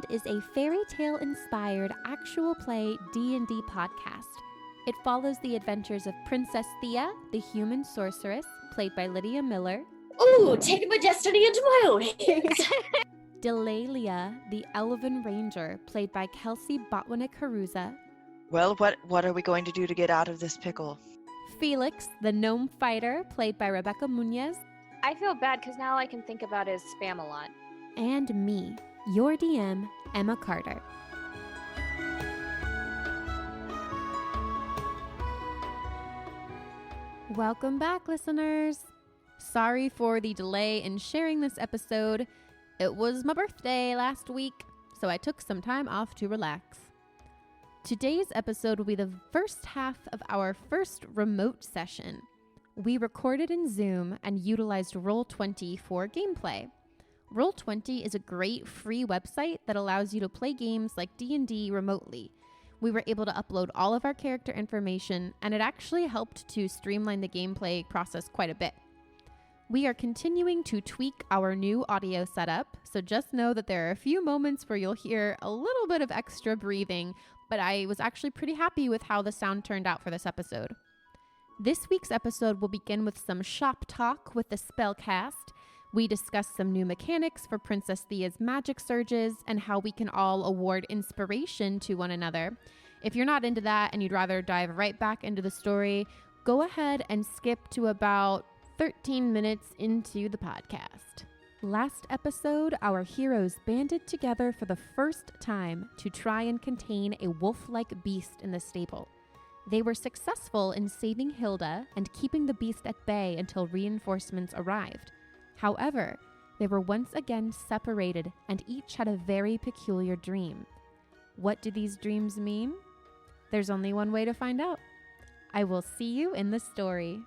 Spellbound is a fairy tale inspired actual play D&D podcast. It follows the adventures of Princess Theia, the human sorceress, played by Lydia.r.miller. Ooh, taking my destiny into my own hands. Delaelia, the elven ranger, played by Kelsea Botwinick-Haruza. Well, what are we going to do to get out of this pickle? Feliks, the gnome fighter, played by Rebecca Munoz. I feel bad because now all I can think about is spam a lot. And me, your DM, Emma Carter. Welcome back, listeners. Sorry for the delay in sharing this episode. It was my birthday last week, so I took some time off to relax. Today's episode will be the first half of our first remote session. We recorded in Zoom and utilized Roll20 for gameplay. Roll20 is a great free website that allows you to play games like D&D remotely. We were able to upload all of our character information, and it actually helped to streamline the gameplay process quite a bit. We are continuing to tweak our new audio setup, so just know that there are a few moments where you'll hear a little bit of extra breathing, but I was actually pretty happy with how the sound turned out for this episode. This week's episode will begin with some shop talk with the Spellcast. We discuss some new mechanics for Princess Theia's magic surges and how we can all award inspiration to one another. If you're not into that and you'd rather dive right back into the story, go ahead and skip to about 13 minutes into the podcast. Last episode, our heroes banded together for the first time to try and contain a wolf-like beast in the stable. They were successful in saving Hilda and keeping the beast at bay until reinforcements arrived. However, they were once again separated and each had a very peculiar dream. What do these dreams mean? There's only one way to find out. I will see you in the story.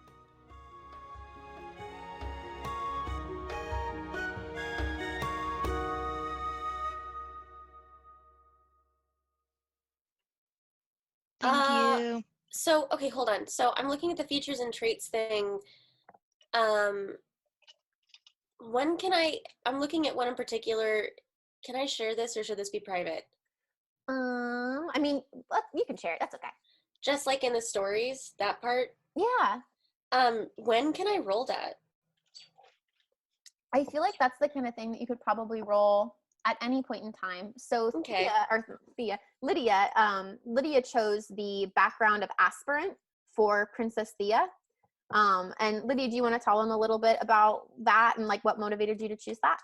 Thank you. So, okay, hold on. So I'm looking at the features and traits thing. I'm looking at one in particular. Can I share this or should this be private? I mean, you can share it. That's okay. Just like in the stories, that part? Yeah. When can I roll that? I feel like that's the kind of thing that you could probably roll at any point in time. So Okay. Lydia chose the background of aspirant for Princess Theia. And Lydia, do you want to tell them a little bit about that and like what motivated you to choose that?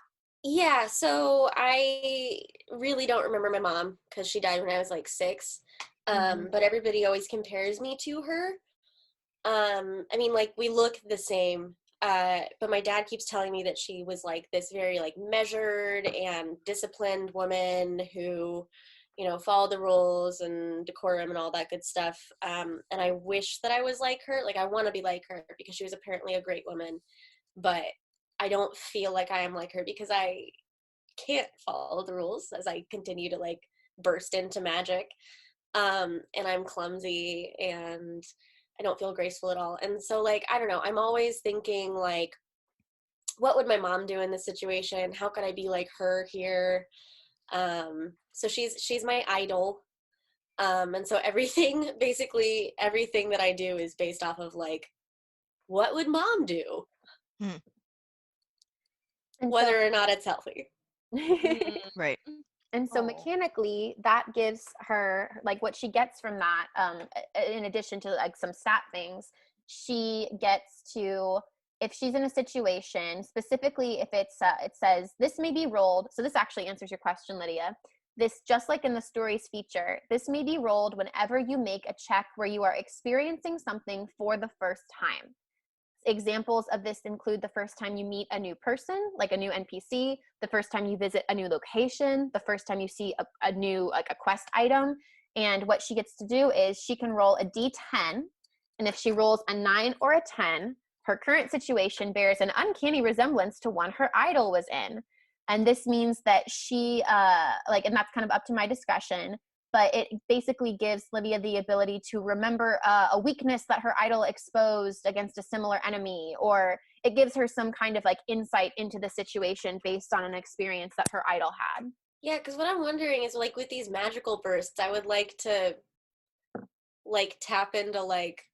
Yeah, so I really don't remember my mom because she died when I was like 6. But everybody always compares me to her. I mean, like, we look the same. But my dad keeps telling me that she was like this very like measured and disciplined woman who, you know, followed the rules and decorum and all that good stuff. And I wish that I was like her. Like, I want to be like her because she was apparently a great woman, but I don't feel like I am like her because I can't follow the rules as I continue to like burst into magic. And I'm clumsy and I don't feel graceful at all. And so, like, I don't know, I'm always thinking, like, what would my mom do in this situation? How could I be like her here? So she's my idol. And so basically everything that I do is based off of, like, what would mom do? Whether or not it's healthy. Right. And so mechanically, that gives her, like, what she gets from that, in addition to, like, some stat things, she gets to, if she's in a situation, specifically if it says, this may be rolled, so this actually answers your question, Lydia. This, just like in the stories feature, this may be rolled whenever you make a check where you are experiencing something for the first time. Examples of this include the first time you meet a new person, like a new NPC, the first time you visit a new location, the first time you see a new, like, a quest item. And what she gets to do is she can roll a d10, and if she rolls a 9 or a 10, her current situation bears an uncanny resemblance to one her idol was in. And this means that she, and that's kind of up to my discretion, but it basically gives Lydia the ability to remember a weakness that her idol exposed against a similar enemy, or it gives her some kind of like insight into the situation based on an experience that her idol had. Yeah, because what I'm wondering is, like, with these magical bursts, I would like to, like, tap into, like,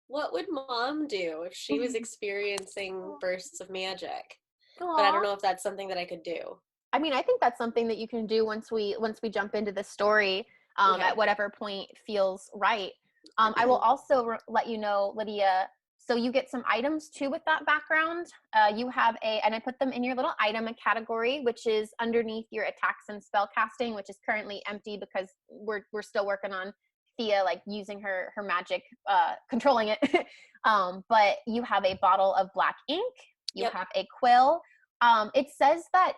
what would Mom do if she was experiencing bursts of magic? But I don't Aw. know if that's something that I could do. I mean, I think that's something that you can do once we jump into the story, Okay. at whatever point feels right. I will also let you know, Lydia. So you get some items too with that background. You have and I put them in your little item category, which is underneath your attacks and spell casting, which is currently empty because we're still working on Theia, like using her magic, controlling it. But you have a bottle of black ink. You have a quill. It says that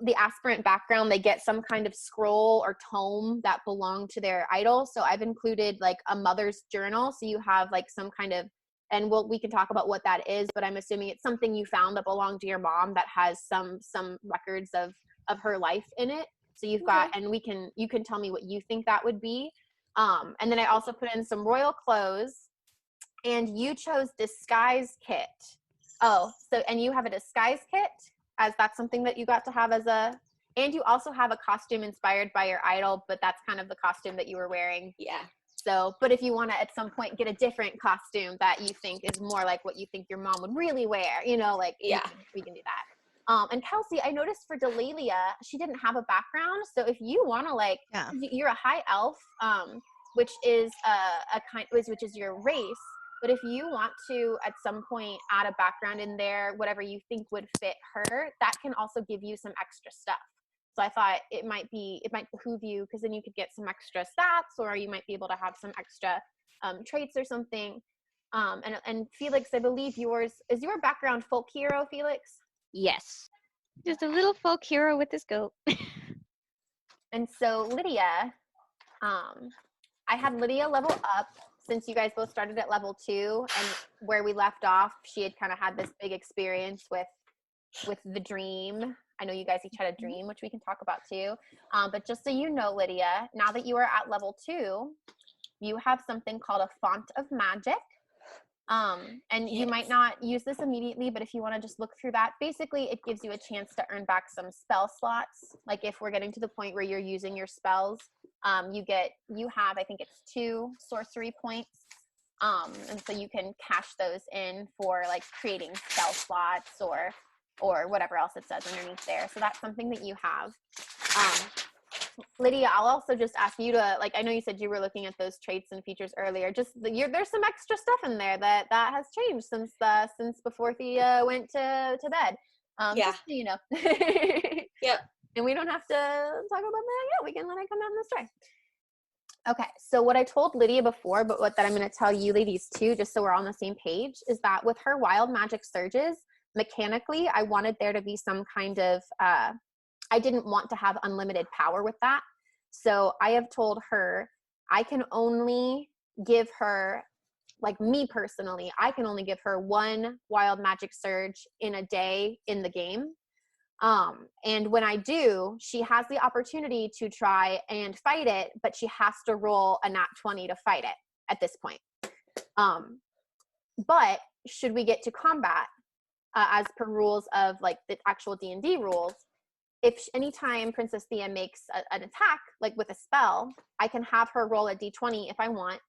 the aspirant background, they get some kind of scroll or tome that belong to their idol. So I've included like a mother's journal. So you have like some kind of, and we can talk about what that is, but I'm assuming it's something you found that belonged to your mom that has some records of her life in it. So you've got, and you can tell me what you think that would be. And then I also put in some royal clothes, and you chose disguise kit. Oh, so, and you have a disguise kit, as that's something that you got to have and you also have a costume inspired by your idol, but that's kind of the costume that you were wearing. Yeah. So, but if you want to at some point get a different costume that you think is more like what you think your mom would really wear, like, we can do that. And Kelsea, I noticed for Delaelia, she didn't have a background. So if you want to you're a high elf, which is which is your race. But if you want to, at some point, add a background in there, whatever you think would fit her, that can also give you some extra stuff. So I thought it might behoove you, because then you could get some extra stats, or you might be able to have some extra traits or something. And Feliks, I believe is your background folk hero, Feliks? Yes. Just a little folk hero with his goat. And so Lydia, I had Lydia level up, since you guys both started at level 2, and where we left off, she had kind of had this big experience with the dream. I know you guys each had a dream, which we can talk about too. But just so you know, Lydia, now that you are at level 2, you have something called a font of magic. And you might not use this immediately, but if you want to just look through that, basically it gives you a chance to earn back some spell slots. Like if we're getting to the point where you're using your spells, you have, I think it's 2 sorcery points. And so you can cash those in for like creating spell slots or whatever else it says underneath there. So that's something that you have. Lydia, I'll also just ask you to, like, I know you said you were looking at those traits and features earlier. There's some extra stuff in there that has changed since before Theia went to bed. Just so you know. Yep. And we don't have to talk about that yet. We can let it come out in the story. Okay, so what I told Lydia before, but what that I'm going to tell you ladies too, just so we're all on the same page, is that with her wild magic surges, mechanically, I wanted there to be some kind of, I didn't want to have unlimited power with that. So I have told her I can only give her, like me personally, I can only give her 1 wild magic surge in a day in the game. And when I do, she has the opportunity to try and fight it, but she has to roll a nat 20 to fight it at this point. But should we get to combat, as per rules of like the actual D&D rules, if anytime Princess Theia makes an attack, like with a spell, I can have her roll a d20 if I want.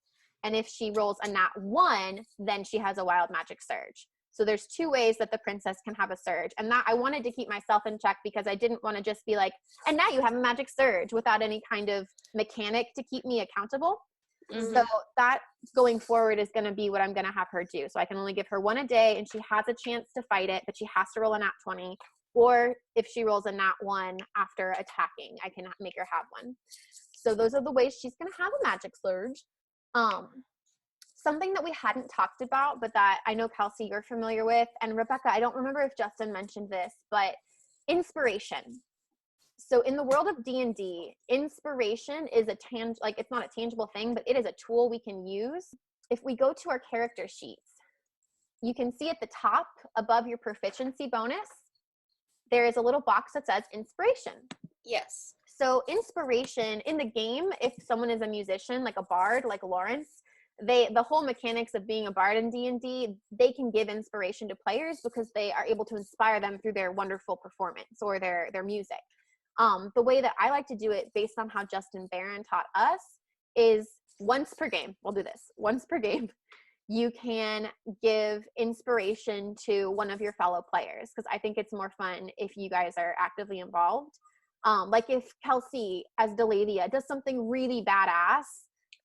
And if she rolls a nat 1, then she has a wild magic surge. So there's 2 ways that the princess can have a surge. And that I wanted to keep myself in check, because I didn't want to just be like, and now you have a magic surge, without any kind of mechanic to keep me accountable. Mm-hmm. So that going forward is going to be what I'm going to have her do. So I can only give her 1 a day, and she has a chance to fight it, but she has to roll a nat 20. Or if she rolls a nat 1 after attacking, I can make her have 1. So those are the ways she's going to have a magic surge. Something that we hadn't talked about, but that I know, Kelsea, you're familiar with, and Rebecca, I don't remember if Justin mentioned this, but inspiration. So in the world of D&D, inspiration is it's not a tangible thing, but it is a tool we can use. If we go to our character sheets, you can see at the top above your proficiency bonus, there is a little box that says inspiration. Yes. So inspiration in the game, if someone is a musician, like a bard, like Lawrence, the whole mechanics of being a bard in D&D, they can give inspiration to players because they are able to inspire them through their wonderful performance or their music. The way that I like to do it based on how Justin Barron taught us is once per game. We'll do this. Once per game, you can give inspiration to one of your fellow players, because I think it's more fun if you guys are actively involved. Like if Kelsea as Delaelia does something really badass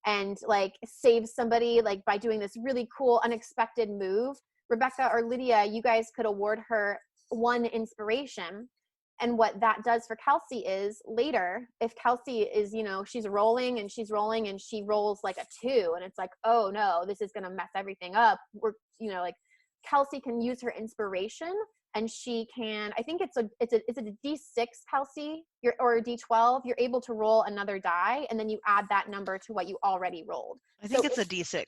and like saves somebody like by doing this really cool unexpected move, Rebecca or Lydia, you guys could award her one inspiration. And what that does for Kelsea is later, if Kelsea is, she's rolling and she rolls like a 2 and it's like, oh no, this is going to mess everything up. Like Kelsea can use her inspiration and she can, I think it's a D6, Kelsea, or a D12. You're able to roll another die and then you add that number to what you already rolled. I think it's a D6.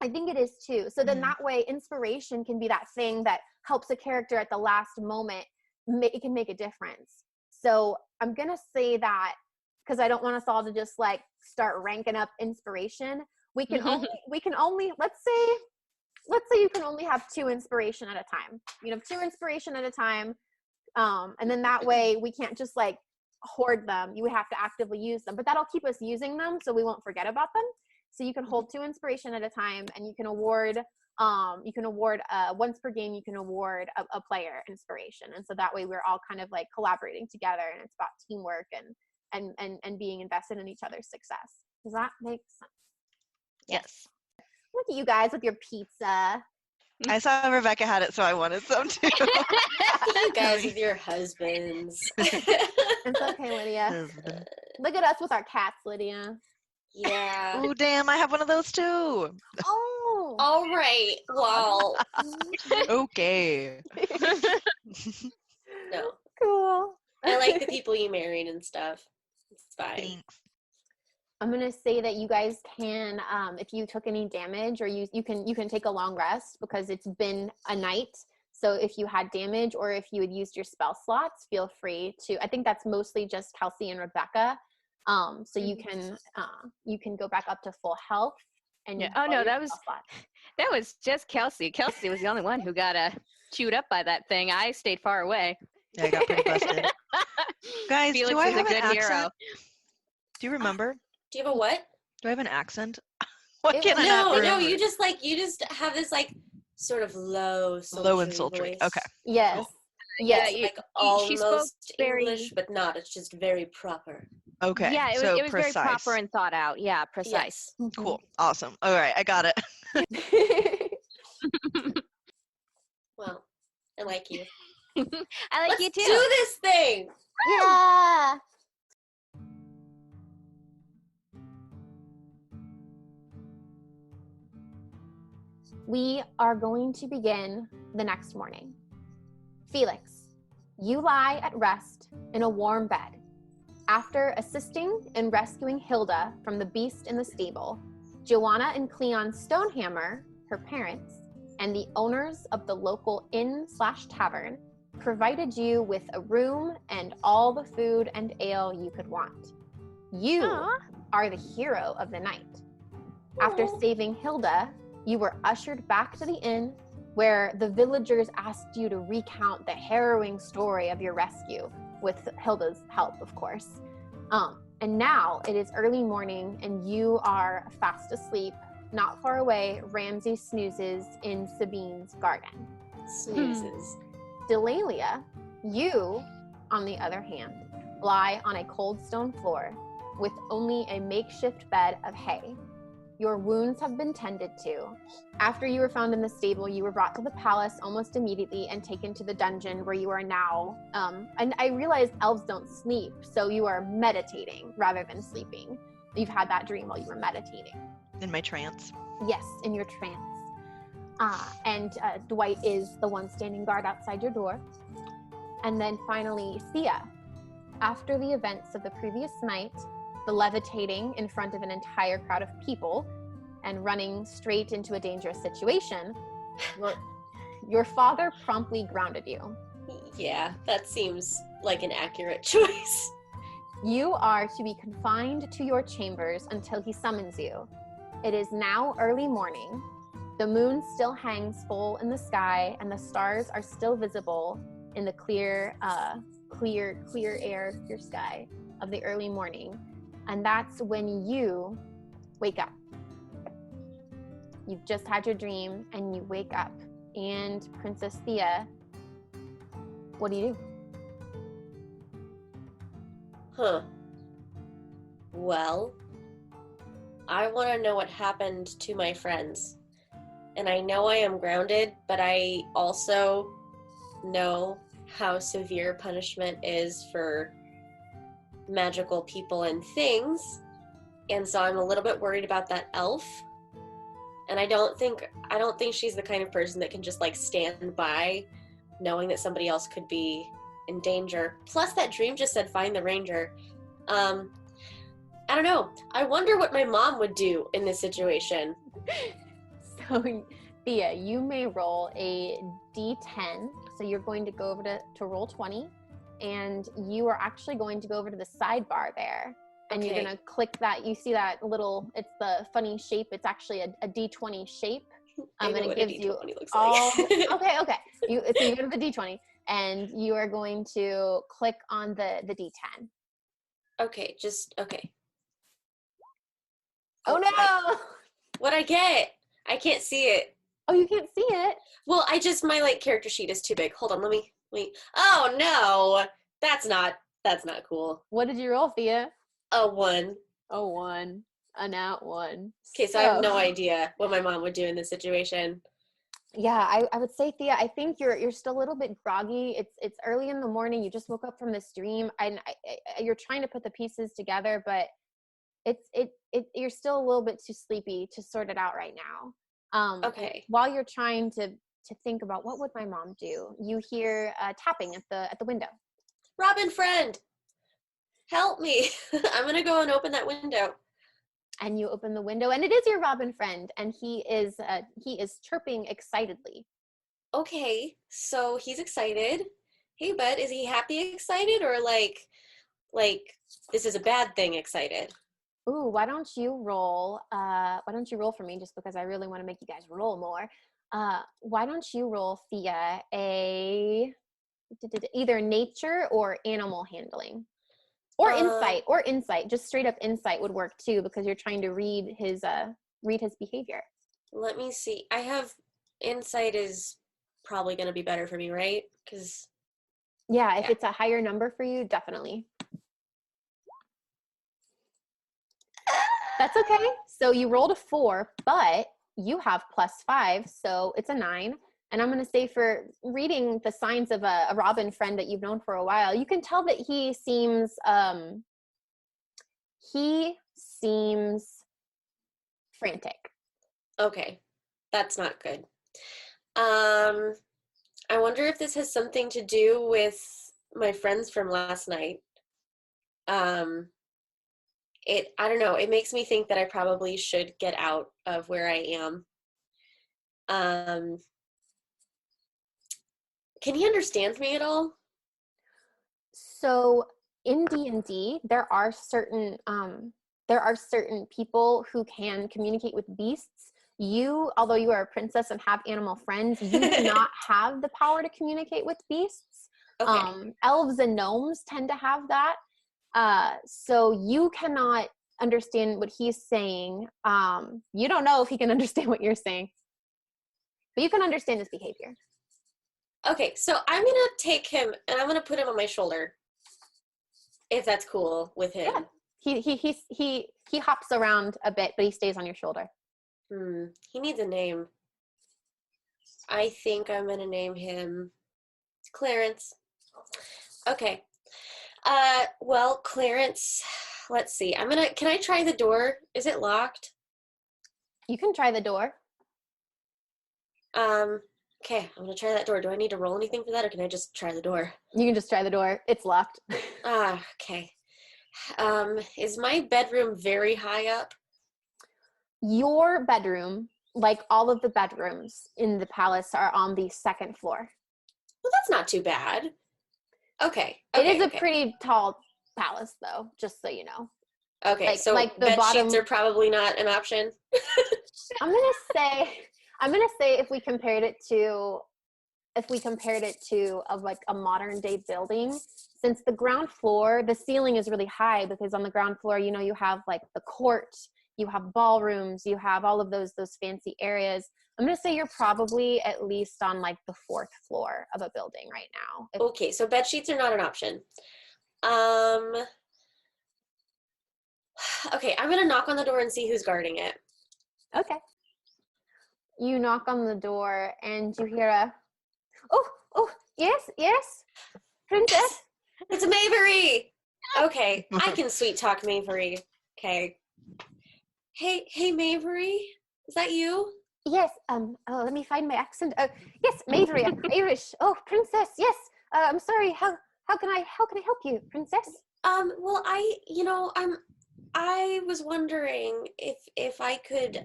I think it is too. So then that way inspiration can be that thing that helps a character at the last moment. It can make a difference. So I'm going to say that because I don't want us all to just like start ranking up inspiration. We can only, let's say you can only have 2 inspiration at a time. You have 2 inspiration at a time. And then that way we can't just like hoard them. You would have to actively use them, but that'll keep us using them so we won't forget about them. So you can hold 2 inspiration at a time and you can award once per game, you can award a player inspiration. And so that way we're all kind of like collaborating together and it's about teamwork and being invested in each other's success. Does that make sense? Yes. Look at you guys with your pizza. I saw Rebecca had it, so I wanted some too. You guys with your husbands. It's okay, Lydia. Look at us with our cats, Lydia. Yeah. Oh, damn, I have one of those too. Oh. All right. Well. Okay. No. Cool. I like the people you married and stuff. It's fine. Thanks. I'm gonna say that you guys can, if you took any damage, or you can take a long rest because it's been a night. So if you had damage or if you had used your spell slots, feel free to. I think that's mostly just Kelsea and Rebecca. So you can go back up to full health. And Yeah. Oh no, that was just Kelsea. Kelsea was the only one who got chewed up by that thing. I stayed far away. Yeah, I got pretty busted. Guys, Felix do I is a have an good accent? hero. Do you remember? Do you have a what? Do I have an accent? What can I not No, remember? you just have this like sort of low and sultry. voice. Okay. Yes. Cool. Yes. Yeah, Like she spoke almost very- English, but not. It's just very proper. Okay. Yeah, so it was very precise. proper and thought out. Yeah, precise. Yes. Cool. Awesome. All right, I got it. Well, I like you. I like Let's you too. do this thing. Yeah. We are going to begin the next morning. Feliks, you lie at rest in a warm bed. After assisting in rescuing Hilda from the beast in the stable, Joanna and Cleon Stonehammer, her parents, and the owners of the local inn/tavern provided you with a room and all the food and ale you could want. You are the hero of the night. After saving Hilda, you were ushered back to the inn where the villagers asked you to recount the harrowing story of your rescue, with Hilda's help, of course. And now it is early morning and you are fast asleep. Not far away, Ramsay snoozes in Sabine's garden. Snoozes. Delaelia, you, on the other hand, lie on a cold stone floor with only a makeshift bed of hay. Your wounds have been tended to. After you were found in the stable, you were brought to the palace almost immediately and taken to the dungeon where you are now. And I realized elves don't sleep, so you are meditating rather than sleeping. You've had that dream while you were meditating. In my trance. Yes, in your trance. And Dwight is the one standing guard outside your door. And then finally, Theia. After the events of the previous night, the levitating in front of an entire crowd of people and running straight into a dangerous situation, your father promptly grounded you. Yeah, that seems like an accurate choice. You are to be confined to your chambers until he summons you. It is now early morning. The moon still hangs full in the sky and the stars are still visible in the clear clear air, clear sky of the early morning. And that's when you wake up. You've just had your dream and you wake up. And Princess Theia, what do you do? Huh. Well, I want to know what happened to my friends. And I know I am grounded, but I also know how severe punishment is for magical people and things. And so I'm a little bit worried about that elf. And I don't think she's the kind of person that can just like stand by knowing that somebody else could be in danger. Plus that dream just said find the ranger. I don't know. I wonder what my mom would do in this situation. So, Theia, you may roll a d10. So you're going to go over to roll 20, and you are actually going to go over to the sidebar there, and you're going to click that. You see that little, it's the funny shape. It's actually a d20 shape. And it gives you all. Like. Okay. So you go to the d20, and you are going to click on the d10. Okay, okay. Oh no! What'd I get? I can't see it. Oh, you can't see it? Well, my like character sheet is too big. Hold on, let me. Oh no, that's not cool. What did you roll, Theia? A 1. A 1. A nat 1. Okay, so I have no idea what my mom would do in this situation. Yeah, I would say, Theia, I think you're still a little bit groggy. It's early in the morning. You just woke up from this dream, and you're trying to put the pieces together, but you're still a little bit too sleepy to sort it out right now. Okay. While you're trying to think about what would my mom do, you hear tapping at the window. Robin friend, help me! I'm gonna go and open that window. And you open the window, and it is your Robin friend, and he is chirping excitedly. Okay, so he's excited. Hey, bud, is he happy excited, or like this is a bad thing excited? Ooh, why don't you roll for me, just because I really want to make you guys roll more. Why don't you roll, Theia, either nature or animal handling? Or insight, just straight up insight would work too, because you're trying to read his behavior. Let me see. I have insight is probably going to be better for me, right? Because if it's a higher number for you, definitely. That's okay. So you rolled a 4, but you have +5, so it's a 9. And I'm going to say, for reading the signs of a Robin friend that you've known for a while, you can tell that he seems frantic. Okay, that's not good. I wonder if this has something to do with my friends from last night. I don't know. It makes me think that I probably should get out of where I am. Can he understand me at all? So in D&D, there are certain people who can communicate with beasts. You, although you are a princess and have animal friends, you do not have the power to communicate with beasts. Okay. Elves and gnomes tend to have that. So you cannot understand what he's saying. You don't know if he can understand what you're saying, but you can understand his behavior. Okay, so I'm gonna take him and I'm gonna put him on my shoulder, if that's cool with him. Yeah. He hops around a bit, but he stays on your shoulder. He needs a name. I think I'm gonna name him Clarence. Okay. Well, Clarence, let's see. Can I try the door? Is it locked? You can try the door. Okay, I'm gonna try that door. Do I need to roll anything for that, or can I just try the door? You can just try the door. It's locked. Okay. Is my bedroom very high up? Your bedroom, like all of the bedrooms in the palace, are on the 2nd floor. Well, that's not too bad. Okay. It is a pretty tall palace, though, just so you know. Okay, so the bed sheets are probably not an option. I'm gonna say if we compared it to like a modern day building, since the ground floor, the ceiling is really high because on the ground floor, you know, you have like the court, you have ballrooms, you have all of those fancy areas. I'm going to say you're probably at least on like the 4th floor of a building right now. Okay, so bed sheets are not an option. Okay, I'm going to knock on the door and see who's guarding it. Okay. You knock on the door and you hear a, oh, yes, princess. It's Mavery! Okay, I can sweet talk Mavery. Okay. Hey, Mavery? Is that you? Yes, let me find my accent. Yes, Mavery, I'm Irish. Oh, princess, yes. I'm sorry, how can I help you, princess? Well, I was wondering if I could,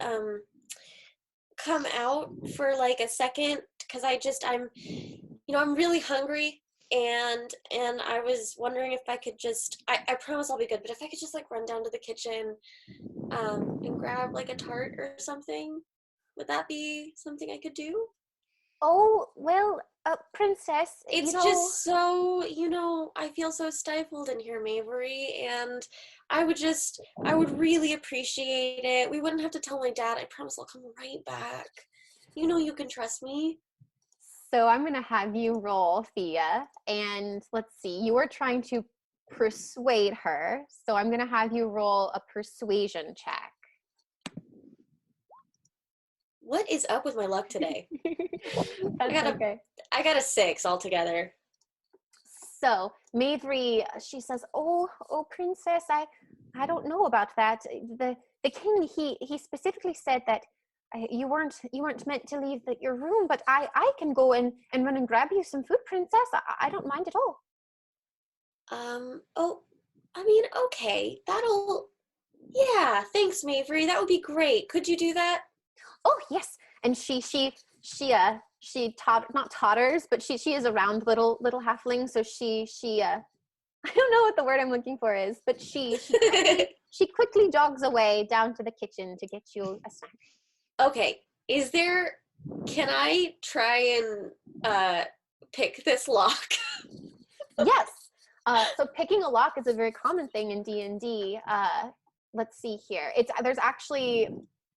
come out for like a second, because I'm really hungry, and I was wondering if I could just, I promise I'll be good, but if I could just like run down to the kitchen, and grab like a tart or something, would that be something I could do? Oh, well, princess, It's just so, I feel so stifled in here, Mavery, and I would really appreciate it. We wouldn't have to tell my dad. I promise I'll come right back. You can trust me. So I'm going to have you roll, Theia, and let's see, you were trying to persuade her, so I'm going to have you roll a persuasion check. What is up with my luck today? That's okay. I got a 6 altogether. So Mavery, she says, "Oh, princess, I don't know about that. The king, he specifically said that you weren't meant to leave your room, but I can go and run and grab you some food, princess. I don't mind at all." Okay, yeah, thanks, Mavery. That would be great. Could you do that? Oh, yes. And she not totters, but she is a round little halfling, so she I don't know what the word I'm looking for is, but she quickly jogs away down to the kitchen to get you a snack. Okay, can I try and pick this lock? Yes. So picking a lock is a very common thing in D&D. Let's see here. There's actually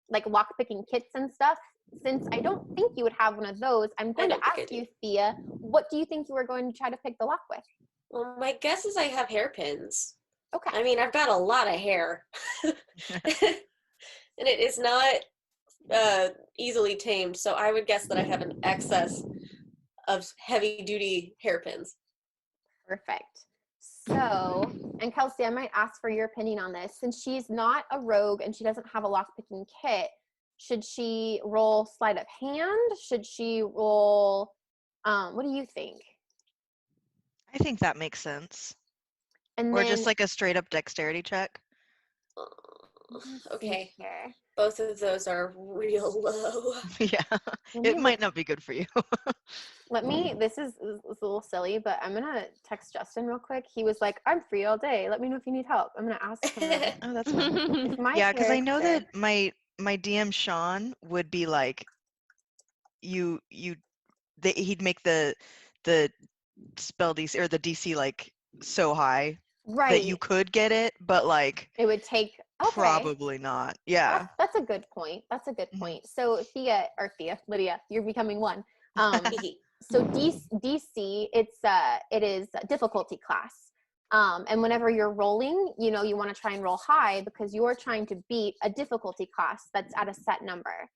like lock picking kits and stuff. Since I don't think you would have one of those, I'm going to ask you, Theia, what do you think you were going to try to pick the lock with? Well, my guess is I have hairpins. Okay. I mean, I've got a lot of hair. And it is not easily tamed, so I would guess that I have an excess of heavy-duty hairpins. Perfect. So, and Kelsey, I might ask for your opinion on this. Since she's not a rogue and she doesn't have a lockpicking kit, should she roll sleight of hand? Should she roll, what do you think? I think that makes sense. And Or then, just like a straight up dexterity check. Okay. Here. Both of those are real low. Yeah. It might not be good for you. This is a little silly, but I'm going to text Justin real quick. He was like, "I'm free all day. Let me know if you need help." I'm going to ask him. Oh, that's fine. Yeah, because I know that my DM Sean would be like, he'd make the spell DC or the DC like so high that you could get it, but like it would take probably not. Yeah, that's a good point. So Lydia, you're becoming one. So DC, it is a difficulty class. And whenever you're rolling, you want to try and roll high because you're trying to beat a difficulty class that's at a set number.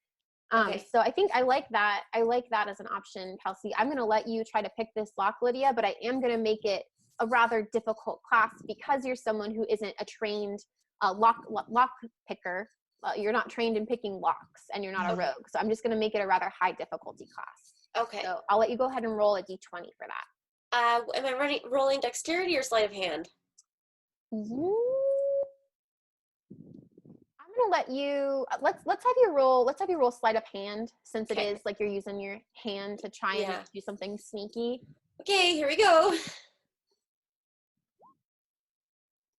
So I think I like that. I like that as an option, Kelsey. I'm going to let you try to pick this lock, Lydia, but I am going to make it a rather difficult class because you're someone who isn't a trained lock picker. You're not trained in picking locks and you're not a rogue. So I'm just going to make it a rather high difficulty class. Okay. So I'll let you go ahead and roll a d20 for that. Am I rolling dexterity or sleight of hand? I'm gonna let you. Let's have you roll sleight of hand since it is like you're using your hand to try and do something sneaky. Okay, here we go.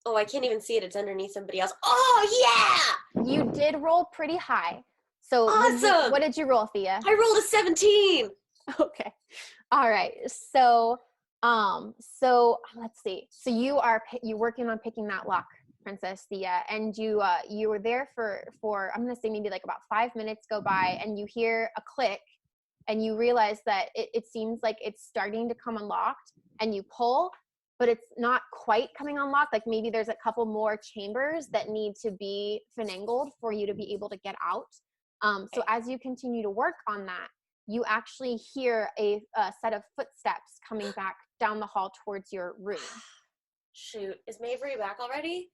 Oh, I can't even see it. It's underneath somebody else. Oh yeah! You did roll pretty high. So awesome. What did you roll, Theia? I rolled a 17. Okay. All right. So So let's see. So you're working on picking that lock, Princess Theia, and you were there for I'm gonna say maybe like about 5 minutes go by, and you hear a click, and you realize that it seems like it's starting to come unlocked, and you pull, but it's not quite coming unlocked. Like maybe there's a couple more chambers that need to be finagled for you to be able to get out. So as you continue to work on that, you actually hear a set of footsteps coming back down the hall towards your room. Shoot, is Mavry back already?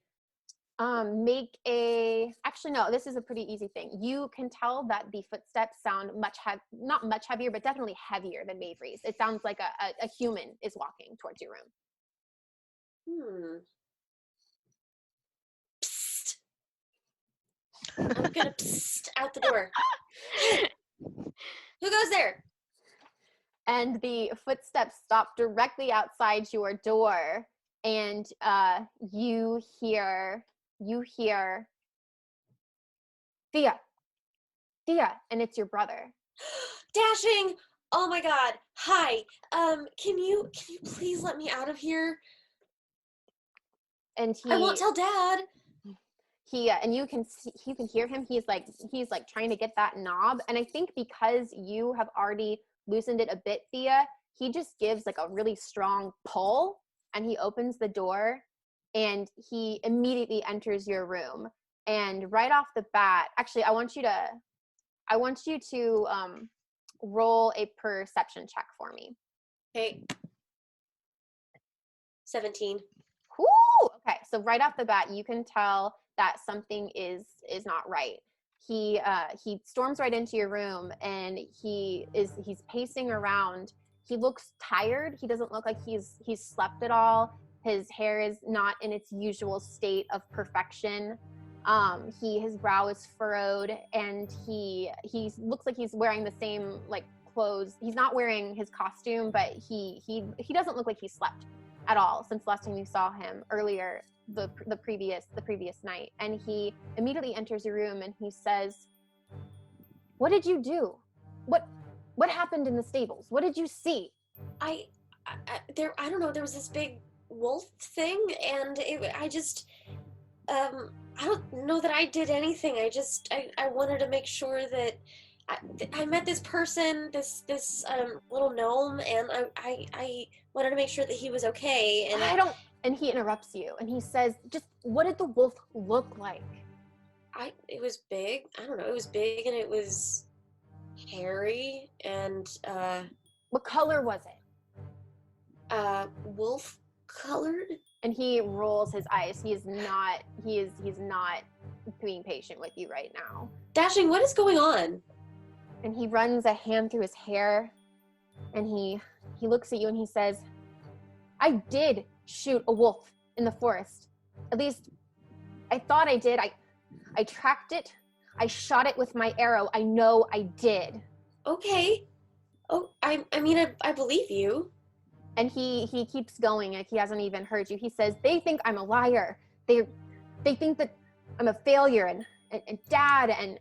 Actually no, this is a pretty easy thing. You can tell that the footsteps sound not much heavier, but definitely heavier than Mavry's. It sounds like a human is walking towards your room. Psst. I'm gonna psst out the door. Who goes there? And the footsteps stop directly outside your door, and you hear Theia, and it's your brother. Dashing! Oh my god. Hi. Can you please let me out of here? And I won't tell Dad. And you can hear him. He's like trying to get that knob, and I think because you have already loosened it a bit, Theia, he just gives like a really strong pull, and he opens the door, and he immediately enters your room. And right off the bat, actually, I want you to roll a perception check for me. Okay. 17. Whoo! Okay, so right off the bat, you can tell that something is not right. He storms right into your room, and he's pacing around. He looks tired. He doesn't look like he's slept at all. His hair is not in its usual state of perfection. His brow is furrowed, and he looks like he's wearing the same like clothes. He's not wearing his costume, but he doesn't look like he slept at all since last time you saw him earlier the previous night. And he immediately enters your room, and he says, "What did you do? What happened in the stables? What did you see?" I don't know, there was this big wolf thing, and I don't know that I did anything. I wanted to make sure that I met this person, this little gnome, and I wanted to make sure that he was okay. And and he interrupts you, and he says, "Just what did the wolf look like?" It was big. I don't know. It was big, and it was hairy, and what color was it? Wolf colored. And he rolls his eyes. He's not being patient with you right now. Dashing, what is going on? And he runs a hand through his hair, and he looks at you, and he says, "I did shoot a wolf in the forest. At least I thought I did. I tracked it. I shot it with my arrow. I know I did." Okay. Oh, I mean, I believe you. And he keeps going, like he hasn't even heard you. He says, "They think I'm a liar. They think that I'm a failure, and Dad, and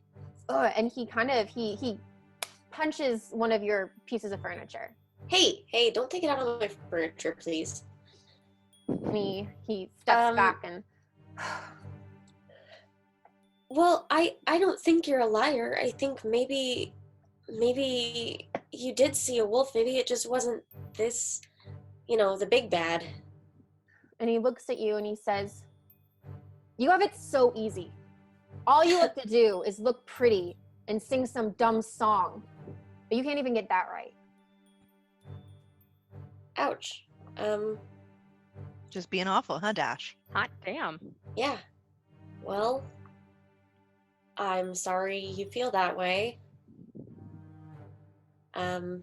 he punches one of your pieces of furniture." Hey, don't take it out on my furniture, please. And he steps back and... Well, I don't think you're a liar. I think maybe you did see a wolf. Maybe it just wasn't this, the big bad. And he looks at you and he says, "You have it so easy. All you have to do is look pretty and sing some dumb song. But you can't even get that right." Ouch. Just being awful, huh, Dash? Hot damn. Yeah. Well, I'm sorry you feel that way. All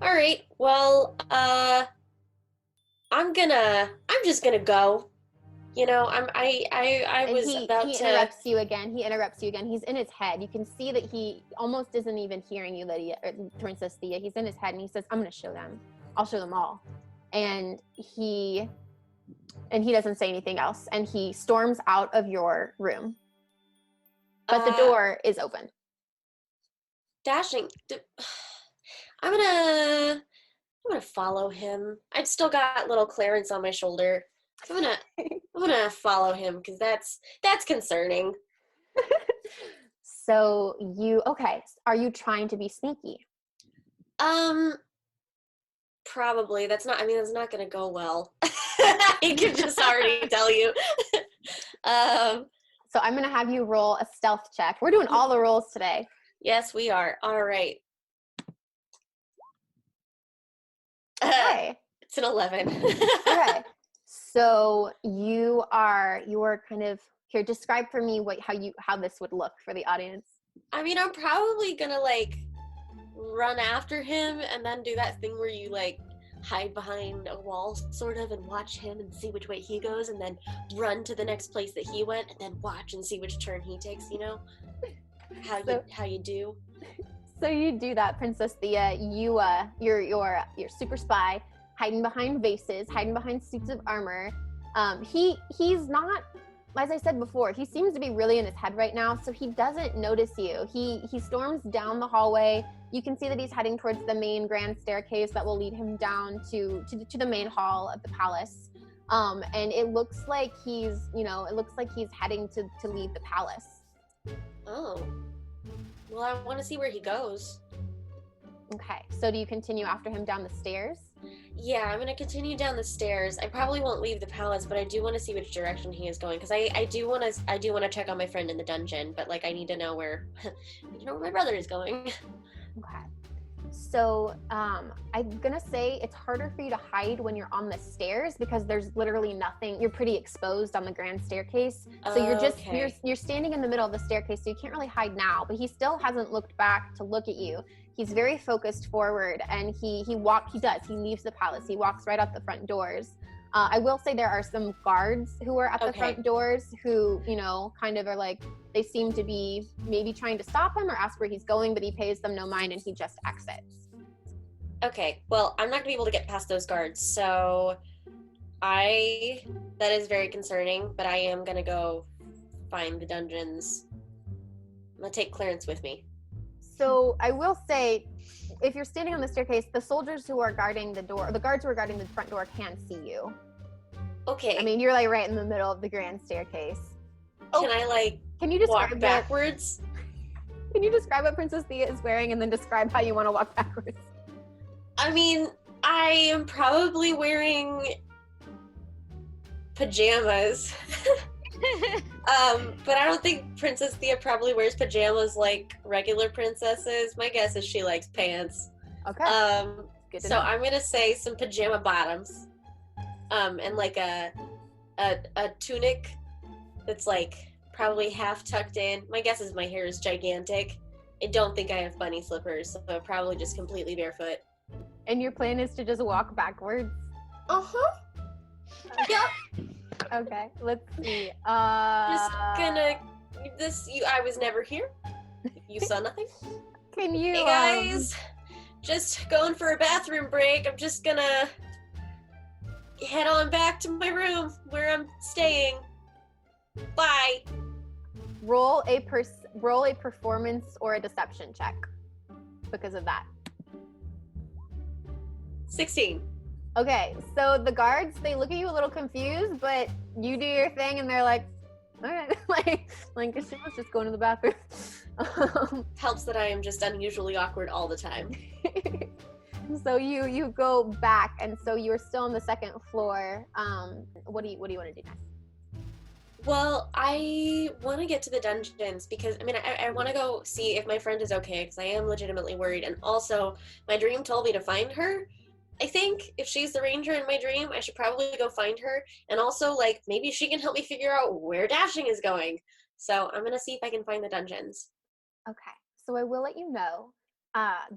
right. Well, I'm just gonna go. I was about to... He interrupts you again. He's in his head. You can see that he almost isn't even hearing you, Lydia, or Princess Theia. He's in his head, and he says, "I'm going to show them. I'll show them all." And he doesn't say anything else, and he storms out of your room. But the door is open. Dashing. I'm gonna follow him. I've still got little Clarence on my shoulder. So I'm gonna follow him because that's concerning. So are you trying to be sneaky? Probably. That's not gonna go well. I can just already tell you. So I'm gonna have you roll a stealth check. We're doing all the rolls today. Yes, we are. All right. Okay. It's an 11. Okay. So you are kind of here. Describe for me how this would look for the audience. I mean, I'm probably gonna like run after him and then do that thing where you like hide behind a wall sort of and watch him and see which way he goes and then run to the next place that he went and then watch and see which turn he takes, you know? How you do. So you do that, Princess Theia. You're super spy, hiding behind vases, hiding behind suits of armor. He's not, as I said before, he seems to be really in his head right now, so he doesn't notice you. He storms down the hallway. You can see that he's heading towards the main grand staircase that will lead him down to the main hall of the palace. And it looks like he's heading to leave the palace. Oh. Well, I want to see where he goes. Okay, so do you continue after him down the stairs? Yeah, I'm gonna continue down the stairs. I probably won't leave the palace, but I do want to see which direction he is going because I do want to check on my friend in the dungeon, but like I need to know where my brother is going. Okay. So I'm gonna say it's harder for you to hide when you're on the stairs because there's literally nothing. You're pretty exposed on the grand staircase. So you're standing in the middle of the staircase, so you can't really hide now. But he still hasn't looked back to look at you. He's very focused forward, and he leaves the palace. He walks right out the front doors. I will say there are some guards who are at the front doors who, kind of are like, they seem to be maybe trying to stop him or ask where he's going, but he pays them no mind and he just exits. Okay, well, I'm not gonna be able to get past those guards, so that is very concerning, but I am gonna go find the dungeons. I'm gonna take Clarence with me. So I will say, if you're standing on the staircase, the soldiers who are guarding the guards who are guarding the front door can see you. Okay. I mean, you're like right in the middle of the grand staircase. Can you walk backwards? Can you describe what Princess Theia is wearing and then describe how you want to walk backwards? I mean, I am probably wearing pajamas. But I don't think Princess Theia probably wears pajamas like regular princesses. My guess is she likes pants. Okay. So I'm gonna say some pajama bottoms, and like a tunic that's like probably half tucked in. My guess is my hair is gigantic. I don't think I have bunny slippers, so I'm probably just completely barefoot. And your plan is to just walk backwards? Uh-huh. Yep. Okay, let's see. Just gonna I was never here. You saw nothing. Can you Hey guys, just going for a bathroom break. I'm just gonna head on back to my room where I'm staying. Bye. Roll a performance or a deception check because of that. 16. Okay, so the guards, they look at you a little confused, but you do your thing and they're like, all right, like she was just going to the bathroom. Helps that I am just unusually awkward all the time. So you go back, and so you're still on the second floor. What do you want to do next? Well, I want to get to the dungeons because, I want to go see if my friend is okay because I am legitimately worried. And also, my dream told me to find her. I think if she's the ranger in my dream, I should probably go find her. And also, maybe she can help me figure out where Dashing is going. So I'm going to see if I can find the dungeons. Okay, so I will let you know.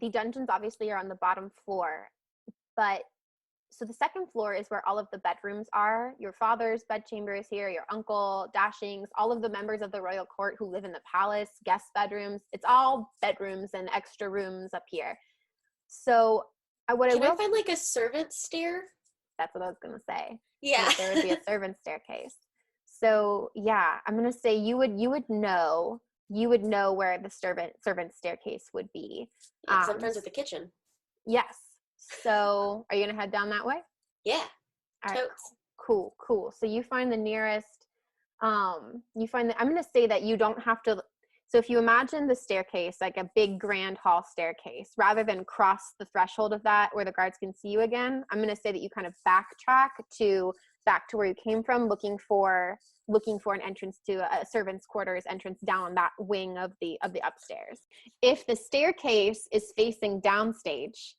The dungeons obviously are on the bottom floor, but so the second floor is where all of the bedrooms are. Your father's bedchamber is here, your uncle, Dashing's, all of the members of the royal court who live in the palace, guest bedrooms. It's all bedrooms and extra rooms up here. So Can I find a servant stair? That's what I was gonna say. Yeah. There would be a servant staircase. So yeah, I'm gonna say you would know where the servant staircase would be. Yeah, 'cause I'm friends with the kitchen. Yes. So are you gonna head down that way? Yeah. All right, Totes. cool. So you find the nearest, I'm gonna say that you don't have to, so if you imagine the staircase, like a big grand hall staircase, rather than cross the threshold of that where the guards can see you again, I'm gonna say that you kind of backtrack back to where you came from, looking for an entrance to a servant's quarters entrance down that wing of the upstairs. If the staircase is facing downstage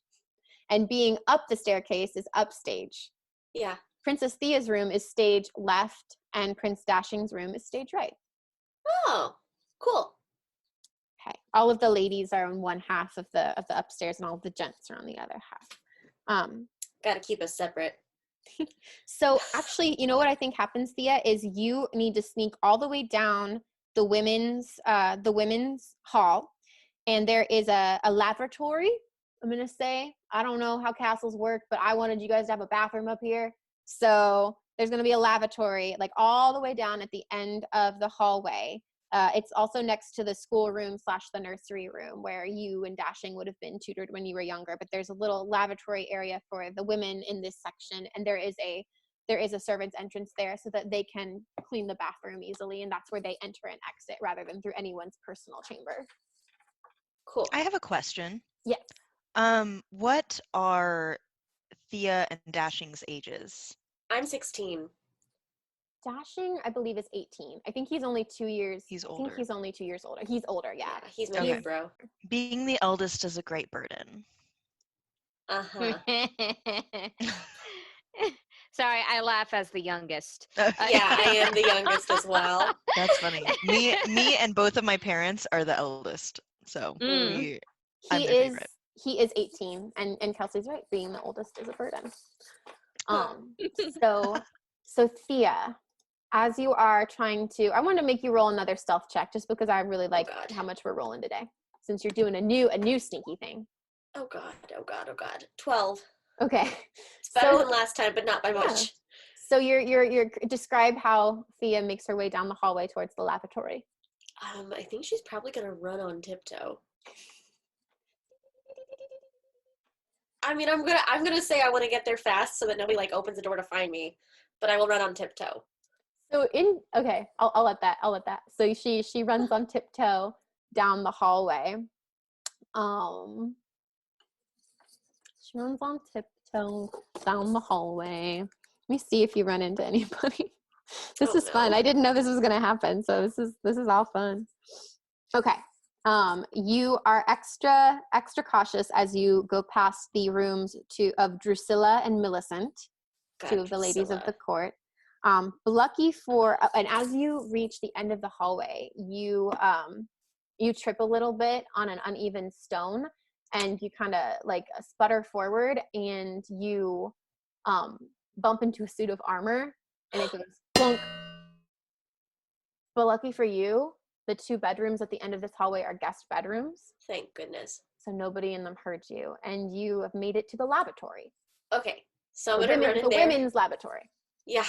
and being up the staircase is upstage, Yeah. Princess Theia's room is stage left and Prince Dashing's room is stage right. Oh, cool. Okay. All of the ladies are on one half of the upstairs and all of the gents are on the other half. Gotta keep us separate. So actually, you know what I think happens, Theia, is you need to sneak all the way down the women's hall, and there is a lavatory. I'm gonna say, I don't know how castles work, but I wanted you guys to have a bathroom up here. So there's gonna be a lavatory like all the way down at the end of the hallway. It's also next to the schoolroom / the nursery room where you and Dashing would have been tutored when you were younger. But there's a little lavatory area for the women in this section, and there is a servant's entrance there so that they can clean the bathroom easily, and that's where they enter and exit rather than through anyone's personal chamber. Cool. I have a question. Yes. What are Theia and Dashing's ages? I'm 16. Dashing, I believe, is 18. I think he's only 2 years. He's I older. think he's only 2 years older. He's older, yeah. He's my Okay. big bro. Being the eldest is a great burden. Uh-huh. Sorry, I laugh as the youngest. Yeah, I am the youngest as well. That's funny. Me and both of my parents are the eldest. So I'm their favorite. He is 18, and Kelsey's right. Being the oldest is a burden. So Theia, as you are trying to, I want to make you roll another stealth check just because I really like how much we're rolling today. Since you're doing a new sneaky thing. Oh God. 12. Okay. It's better than last time, but not by much. So you're describe how Theia makes her way down the hallway towards the lavatory. I think she's probably gonna run on tiptoe. I mean, I'm gonna say I want to get there fast so that nobody like opens the door to find me, but I will run on tiptoe. So I'll let that. So she runs on tiptoe down the hallway. She runs on tiptoe down the hallway. Let me see if you run into anybody. This is fun. I didn't know this was gonna happen, so this is all fun. Okay. You are extra cautious as you go past the rooms of Drusilla and Millicent, two of the ladies of the court. Lucky for, and as you reach the end of the hallway, you trip a little bit on an uneven stone, and you kind of like sputter forward, and you bump into a suit of armor, and it goes plunk. But lucky for you, the 2 bedrooms at the end of this hallway are guest bedrooms. Thank goodness. So nobody in them heard you, and you have made it to the lavatory. Okay, so I'm gonna run in there. The women's lavatory. Yeah.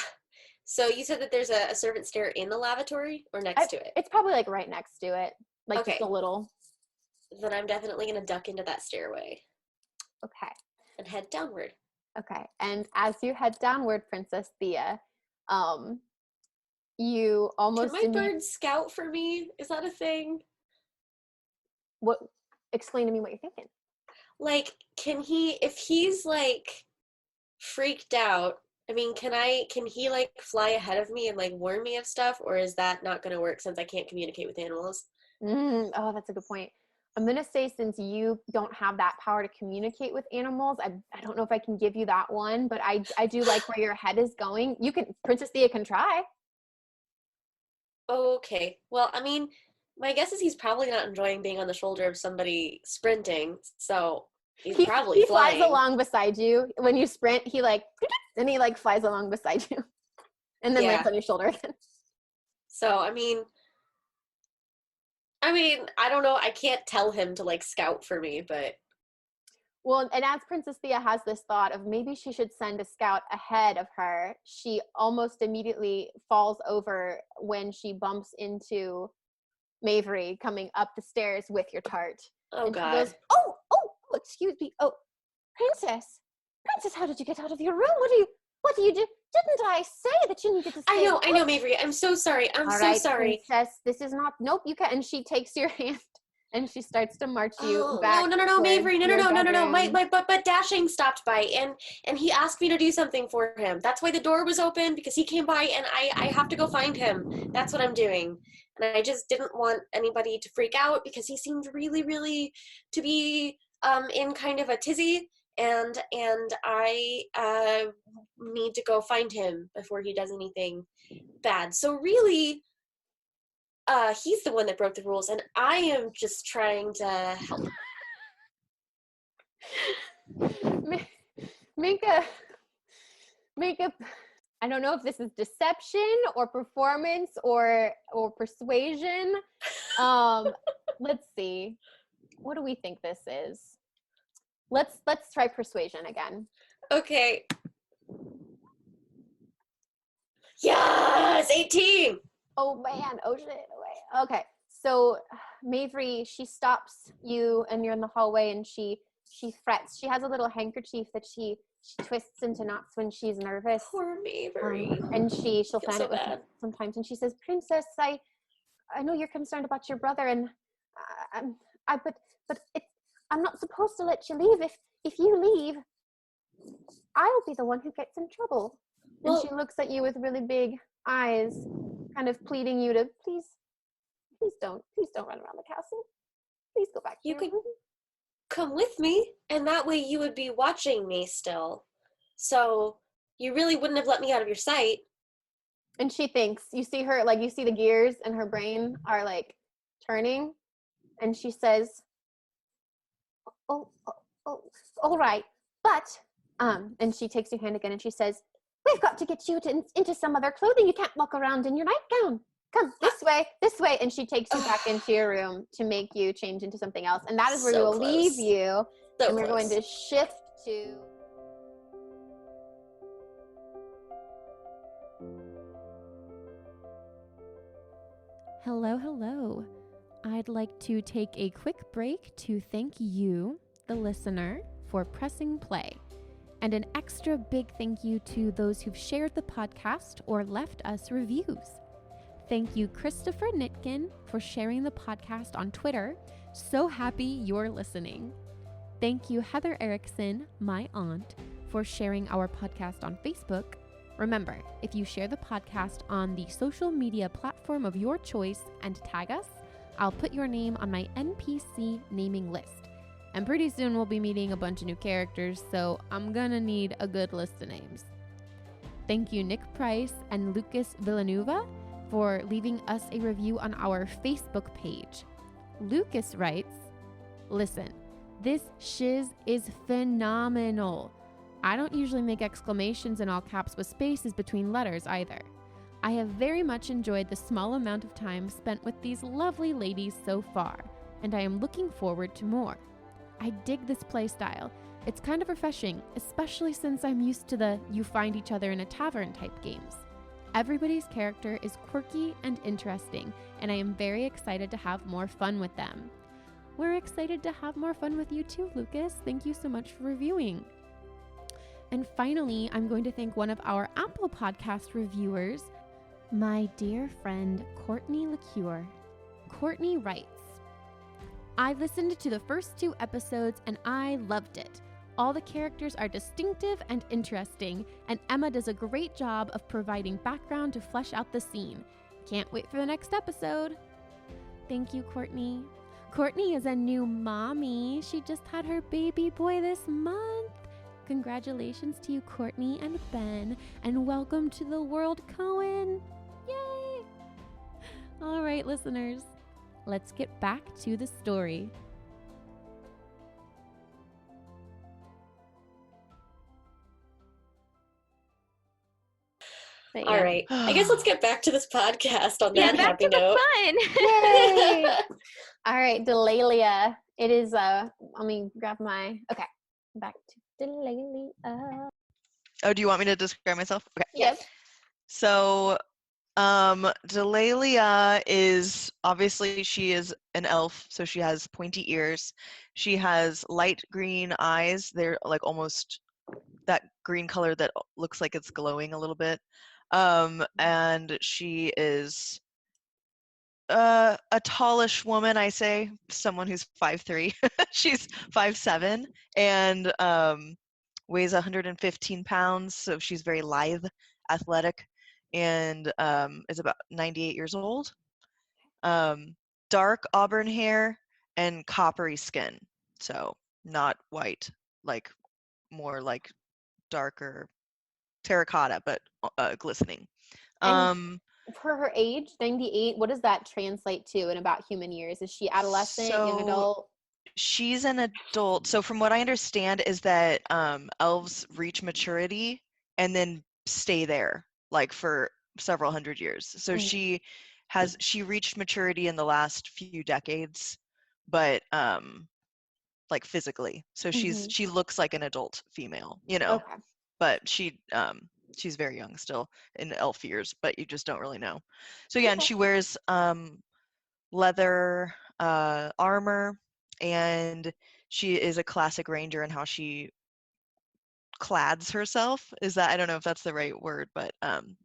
So you said that there's a servant stair in the lavatory or next to it? It's probably like right next to it, like just a little. Then I'm definitely gonna duck into that stairway. Okay. And head downward. Okay, and as you head downward, Princess Theia, you almost. Can my bird scout for me? Is that a thing? What? Explain to me what you're thinking. Like, can he? If he's like freaked out, I mean, can he like fly ahead of me and like warn me of stuff, or is that not going to work since I can't communicate with animals? Oh, that's a good point. I'm going to say since you don't have that power to communicate with animals, I don't know if I can give you that one, but I do like where your head is going. Princess Theia can try. Okay. Well, I mean, my guess is he's probably not enjoying being on the shoulder of somebody sprinting, so he's probably flying. He flies along beside you. When you sprint, he flies along beside you. And then lands on your shoulder again. So, I mean, I don't know. I can't tell him to like scout for me, but. Well, and as Princess Theia has this thought of maybe she should send a scout ahead of her, she almost immediately falls over when she bumps into Mavery coming up the stairs with your tart. Oh, and God. She goes, oh, excuse me. Oh, Princess, how did you get out of your room? What do you do? Didn't I say that you needed to stay? I know, Mavry. I'm so sorry. I'm All so right, sorry. Princess, this is not, nope, you can't. And she takes your hand and she starts to march you back. No, Mavry. No. But Dashing stopped by and he asked me to do something for him. That's why the door was open, because he came by and I have to go find him. That's what I'm doing. And I just didn't want anybody to freak out because he seemed really, really to be in kind of a tizzy. And I need to go find him before he does anything bad. So really, he's the one that broke the rules, and I am just trying to help. Make a. I don't know if this is deception or performance or persuasion. Let's see. What do we think this is? Let's try persuasion again. Okay. Yes, 18. Oh man, oh shit, okay. So Mavry, she stops you and you're in the hallway and she frets. She has a little handkerchief that she twists into knots when she's nervous. Poor Mavry. And she'll fan so it with bad. sometimes. And she says, Princess, I know you're concerned about your brother and but I'm not supposed to let you leave. If you leave, I'll be the one who gets in trouble. Well, and she looks at you with really big eyes, kind of pleading you to please don't run around the castle. Please go back to your room. Come with me, and that way you would be watching me still. So you really wouldn't have let me out of your sight. And she thinks, you see her, like, you see the gears in her brain are like turning, and she says, oh, all right, but and she takes your hand again and she says, we've got to get you into some other clothing. You can't walk around in your nightgown. Come this way. And she takes you back into your room to make you change into something else. And that is where we will leave you. And we're going to shift to... Hello. I'd like to take a quick break to thank you, the listener, for pressing play. And an extra big thank you to those who've shared the podcast or left us reviews. Thank you, Christopher Nitkin, for sharing the podcast on Twitter. So happy you're listening. Thank you, Heather Erickson, my aunt, for sharing our podcast on Facebook. Remember, if you share the podcast on the social media platform of your choice and tag us, I'll put your name on my NPC naming list. And pretty soon we'll be meeting a bunch of new characters, so I'm gonna need a good list of names. Thank you, Nick Price and Lucas Villanueva, for leaving us a review on our Facebook page. Lucas writes, listen, this shiz is phenomenal. I don't usually make exclamations in all caps with spaces between letters either. I have very much enjoyed the small amount of time spent with these lovely ladies so far, and I am looking forward to more. I dig this playstyle. It's kind of refreshing, especially since I'm used to the you find each other in a tavern type games. Everybody's character is quirky and interesting, and I am very excited to have more fun with them. We're excited to have more fun with you too, Lucas. Thank you so much for reviewing. And finally, I'm going to thank one of our Apple Podcast reviewers, my dear friend, Courtney LeCure. Courtney writes, I listened to the first 2 episodes and I loved it. All the characters are distinctive and interesting, and Emma does a great job of providing background to flesh out the scene. Can't wait for the next episode. Thank you, Courtney. Courtney is a new mommy. She just had her baby boy this month. Congratulations to you, Courtney and Ben, and welcome to the world, Cohen. Yay! All right, listeners, let's get back to the story. All right. I guess let's get back to this podcast on that back happy to note. The fun. Yay! All right, Delaelia. It is, let me grab okay, back to Delaelia. Oh, do you want me to describe myself? Okay. Yep. So Delaelia is obviously she is an elf, so she has pointy ears. She has light green eyes. They're like almost that green color that looks like it's glowing a little bit. And she is a tallish woman, I say, someone who's 5'3". She's 5'7" and weighs 115 pounds, so she's very lithe, athletic, and is about 98 years old. Dark auburn hair and coppery skin, so not white, like more like darker terracotta, but glistening. And for her age, 98, what does that translate to in about human years? Is she adolescent, young adult? She's an adult. So from what I understand is that elves reach maturity and then stay there like for several hundred years. So she reached maturity in the last few decades, but like physically. So she looks like an adult female, you know. Okay. But she's very young still in elf years, but you just don't really know. So yeah, and she wears leather armor, and she is a classic ranger in how she clads herself. Is that, I don't know if that's the right word, but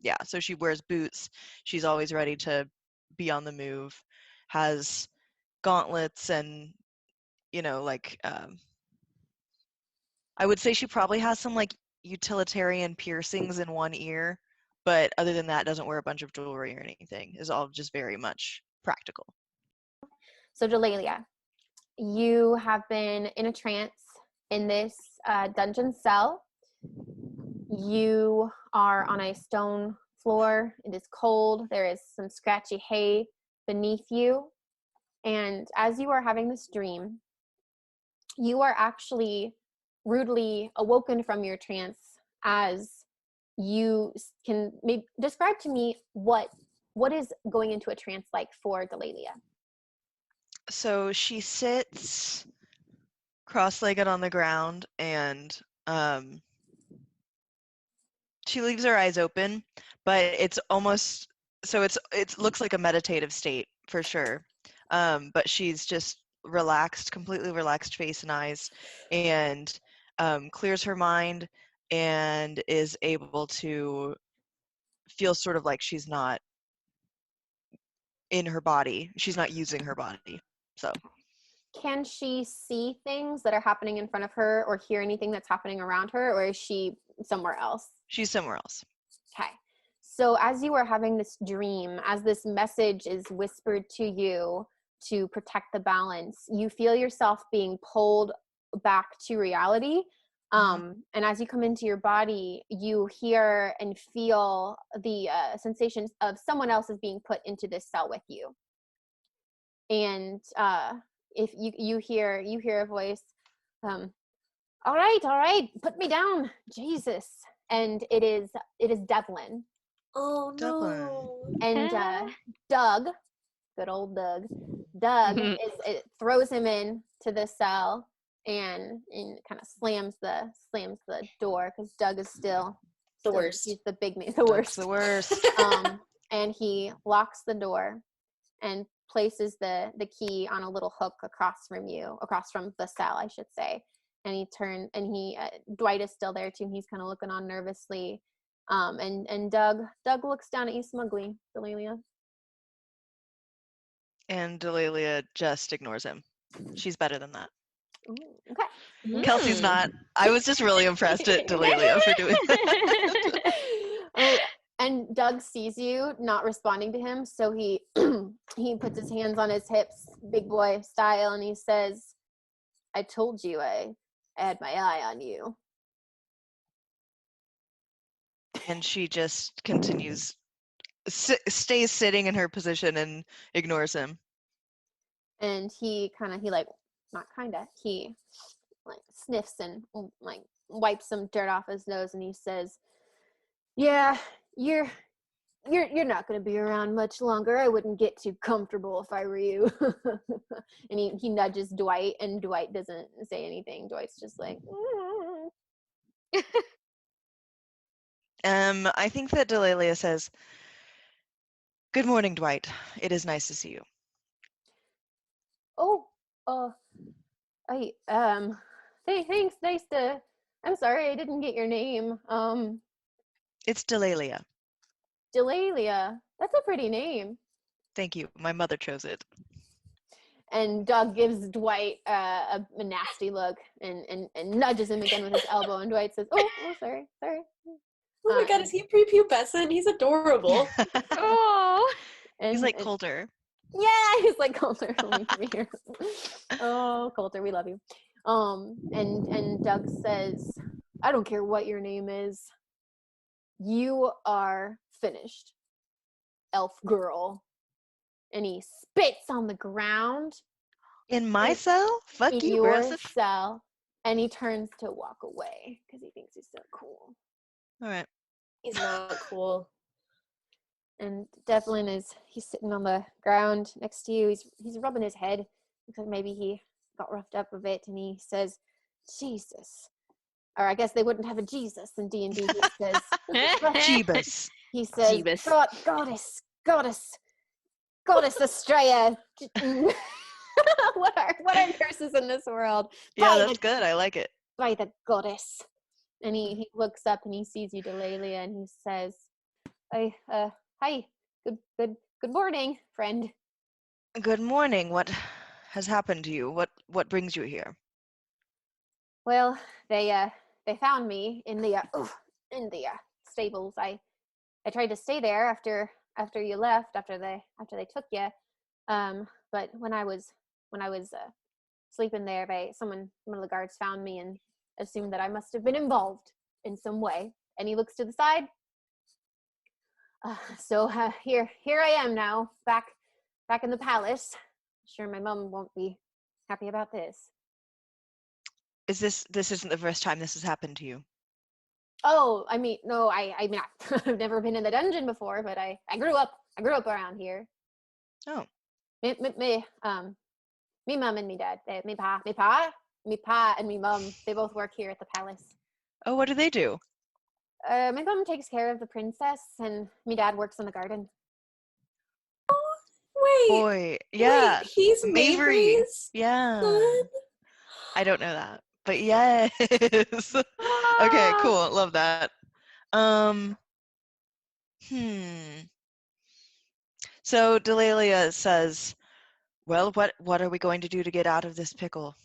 yeah, so she wears boots. She's always ready to be on the move, has gauntlets, and you know, like I would say she probably has some like utilitarian piercings in one ear, but other than that doesn't wear a bunch of jewelry or anything. Is all just very much practical. So Delaelia, you have been in a trance in this dungeon cell. You are on a stone floor. It is cold. There is some scratchy hay beneath you. And as you are having this dream, you are actually rudely awoken from your trance as you can maybe describe to me what is going into a trance like for Delaelia. So she sits cross-legged on the ground, and she leaves her eyes open, but it's almost so it looks like a meditative state for sure. But she's just relaxed, completely relaxed face and eyes, and clears her mind and is able to feel sort of like she's not in her body. She's not using her body. So can she see things that are happening in front of her or hear anything that's happening around her, or is she somewhere else? She's somewhere else. Okay. So as you are having this dream, as this message is whispered to you to protect the balance, you feel yourself being pulled back to reality. And as you come into your body, you hear and feel the sensations of someone else is being put into this cell with you. And if you hear a voice, all right, put me down, Jesus. And it is Devlin. Oh Devlin. no. And Doug, good old Doug it throws him in to the cell and kind of slams the door because Doug is still The worst. He's the big man, That's the worst. And he locks the door and places the key on a little hook across from the cell, I should say. And Dwight is still there too, and he's kind of looking on nervously. And Doug looks down at you smugly, Delaelia. And Delaelia just ignores him. She's better than that. Ooh, okay. Kelsey's not. I was just really impressed at Delaelia for doing that. And Doug sees you not responding to him, so he he puts his hands on his hips, big boy style, and he says, "I told you I had my eye on you." And she just continues, stays sitting in her position and ignores him. And he sniffs and like wipes some dirt off his nose, and he says, "Yeah, you're not going to be around much longer. I wouldn't get too comfortable if I were you." And he nudges Dwight, and Dwight doesn't say anything. Dwight's just like, I think that Delaelia says, Good morning, Dwight. It is nice to see you. Oh, thanks. Nice to. I'm sorry, I didn't get your name. It's Delaelia. Delaelia. That's a pretty name. Thank you. My mother chose it. And Doug gives Dwight a nasty look and nudges him again with his elbow. And Dwight says, "Oh, sorry." Oh my god, is he prepubescent? He's adorable. Oh. He's like Coulter. Yeah, he's like Coulter. Oh, Coulter, we love you. And Doug says, "I don't care what your name is. You are finished, elf girl." And he spits on the ground. In my cell? Fuck in you, your Broseph. cell. And he turns to walk away because he thinks he's so cool. All right. He's not cool. And Devlin he's sitting on the ground next to you. He's rubbing his head because maybe he got roughed up a bit, and he says, "Jesus." Or I guess they wouldn't have a Jesus in D&D. He says, Jeebus. he says, Jeebus. Goddess Estrella. What are curses in this world? Yeah, that's good. I like it. By the goddess. And he looks up and he sees you, Delaelia, and he says, "Hi, good morning, friend." Good morning. What has happened to you? What brings you here? Well, they found me in the stables. I tried to stay there after you left, after they took you. But when I was sleeping there, one of the guards found me and assumed that I must have been involved in some way. And he looks to the side. So here I am now, back in the palace. Sure, my mom won't be happy about this. This isn't the first time this has happened to you? Oh, I mean, no, I mean, I've never been in the dungeon before, but I grew up around here. Oh. Me mom and me dad, me pa and me mom, they both work here at the palace. Oh, what do they do? My mom takes care of the princess, and me dad works in the garden. Wait. Boy, yeah. Wait, he's Mavery. Mavery's Yeah. son? I don't know that, but yes. Okay, cool. Love that. So Delaelia says, "Well, what are we going to do to get out of this pickle?"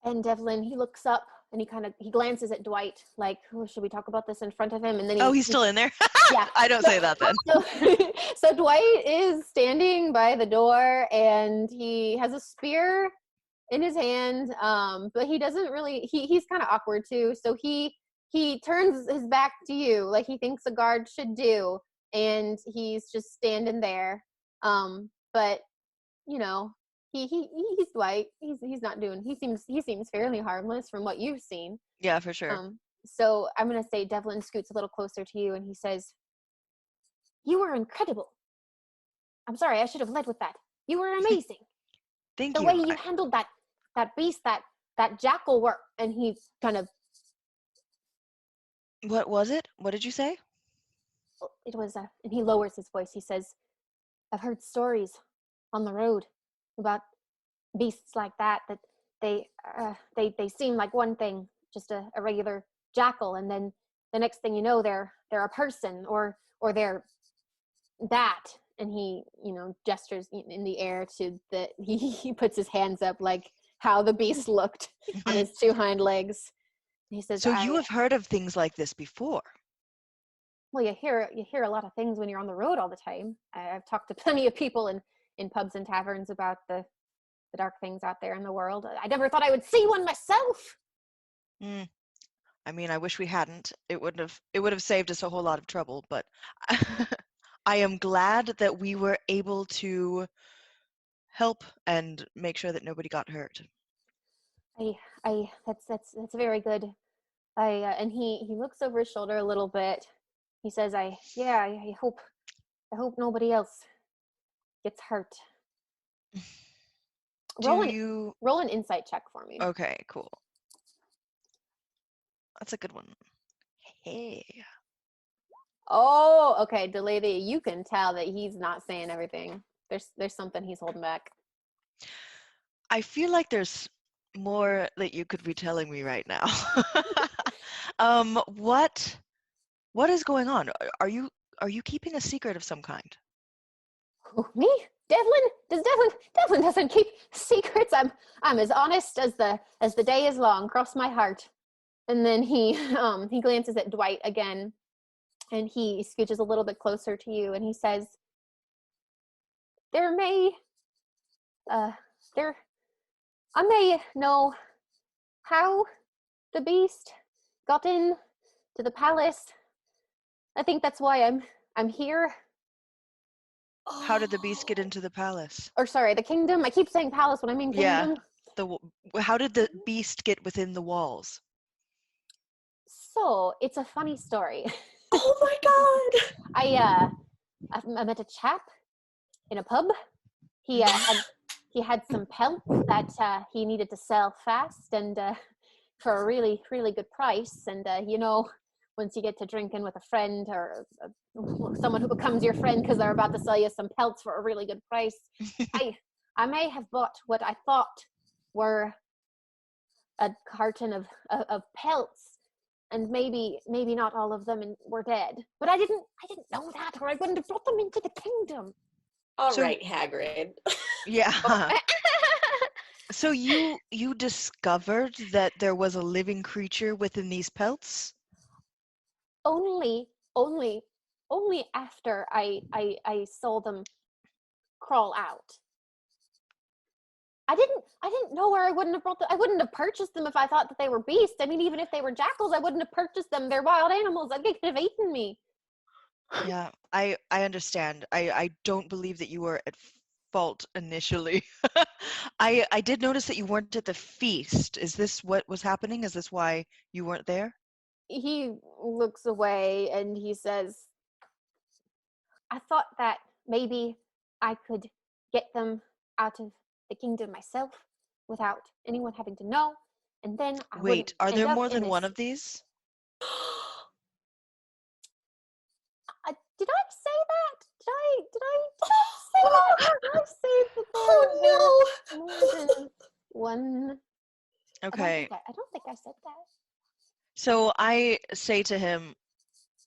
And Devlin, he looks up and he glances at Dwight like, "Oh, should we talk about this in front of him?" And then he's still in there? Yeah. I don't say that then. So Dwight is standing by the door and he has a spear in his hand, but he doesn't really, he's kind of awkward too. So he turns his back to you like he thinks a guard should do. And he's just standing there. But you know, he's Dwight. He's not doing. He seems fairly harmless from what you've seen. Yeah, for sure. So I'm gonna say Devlin scoots a little closer to you, and he says, "You were incredible. I'm sorry, I should have led with that. You were amazing. Thank the you. way you handled that beast, that jackal work." And he kind of. What was it? What did you say? It was and he lowers his voice. He says, "I've heard stories on the road about beasts like that they seem like one thing, just a regular jackal, and then the next thing you know they're a person or they're that." And he gestures in the air to the he puts his hands up like how the beast looked on his two hind legs. He says, "So you have heard of things like this before?" "Well, you hear a lot of things when you're on the road all the time. I've talked to plenty of people in pubs and taverns about the dark things out there in the world. I never thought I would see one myself." I mean, I wish we hadn't. It would have saved us a whole lot of trouble, but I am glad that we were able to help and make sure that nobody got hurt. That's very good. And he looks over his shoulder a little bit. He says, I hope nobody else gets hurt." Roll an insight check for me. Okay, cool. That's a good one. Hey. Oh, okay, Delaelia, you can tell that he's not saying everything. There's something he's holding back. I feel like there's more that you could be telling me right now. What is going on? Are you keeping a secret of some kind? Who, me? Devlin doesn't keep secrets. I'm as honest as the day is long. Cross my heart. And then he glances at Dwight again, and he scooches a little bit closer to you, and he says, I may know how the beast got in to the palace. I think that's why I'm here. How did the beast get into the palace? Or sorry, the kingdom. I keep saying palace when I mean kingdom. How did the beast get within the walls? So it's a funny story. Oh my god! I met a chap in a pub. He had some pelts that he needed to sell fast and for a really, really good price. And once you get to drinking with a friend or someone who becomes your friend because they're about to sell you some pelts for a really good price, I may have bought what I thought were a carton of pelts. And maybe not all of them were dead. But I didn't know that, or I wouldn't have brought them into the kingdom. All right, Hagrid. Yeah. So you discovered that there was a living creature within these pelts? Only after I saw them crawl out. I didn't know where I wouldn't have purchased them if I thought that they were beasts. I mean, even if they were jackals, I wouldn't have purchased them. They're wild animals. They could have eaten me. Yeah, I understand. I don't believe that you were at fault initially. I did notice that you weren't at the feast. Is this what was happening? Is this why you weren't there? He looks away and he says, I thought that maybe I could get them out of the kingdom myself without anyone having to know, and then I Wait, are there more than this. one of these? Did I say that? Did I say that? Did I say that there were more than one? Okay. I don't think I said that. So I say to him,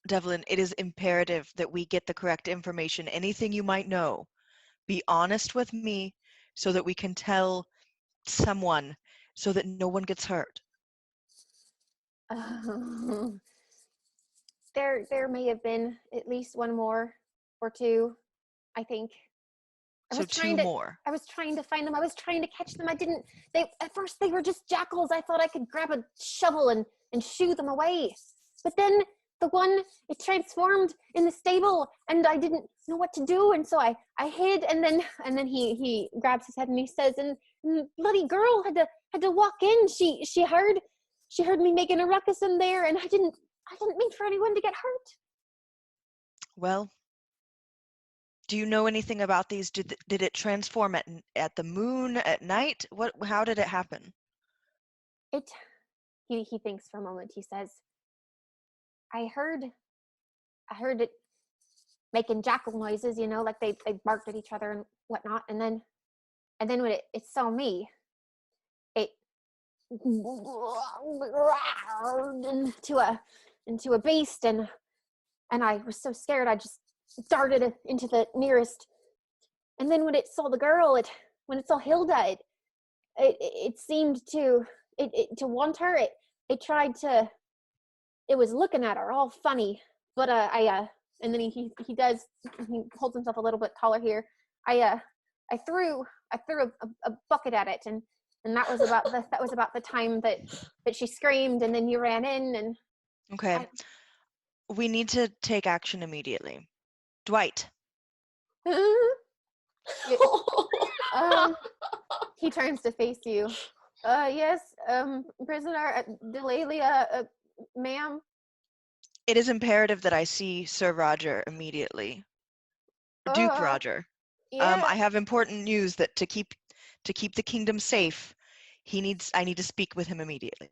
Devlin, it is imperative that we get the correct information. Anything you might know, be honest with me so that we can tell someone so that no one gets hurt. There may have been at least one more or two, I think. So two more. I was trying to find them. I was trying to catch them. At first they were just jackals. I thought I could grab a shovel and shoo them away. But then the one, it transformed in the stable and I didn't know what to do. And so I hid, and then he grabs his head and he says, and the bloody girl had to walk in. She heard me making a ruckus in there, and I didn't mean for anyone to get hurt. Well, do you know anything about these? Did it transform at the moon, at night? How did it happen? He thinks for a moment. He says, I heard it making jackal noises, like they barked at each other and whatnot, and then when it saw me, it into a beast, and I was so scared I just darted into the nearest. And then when it saw the girl, when it saw Hilda, it seemed to want her. It tried to. It was looking at her all funny, but and then he holds himself a little bit taller here. I threw a bucket at it, and that was about the time that she screamed, and then you ran in, and okay. We need to take action immediately. Dwight. He turns to face you. Yes, prisoner Delaelia, ma'am. It is imperative that I see Sir Roger immediately. Duke Roger. Yeah. I have important news that to keep the kingdom safe, I need to speak with him immediately.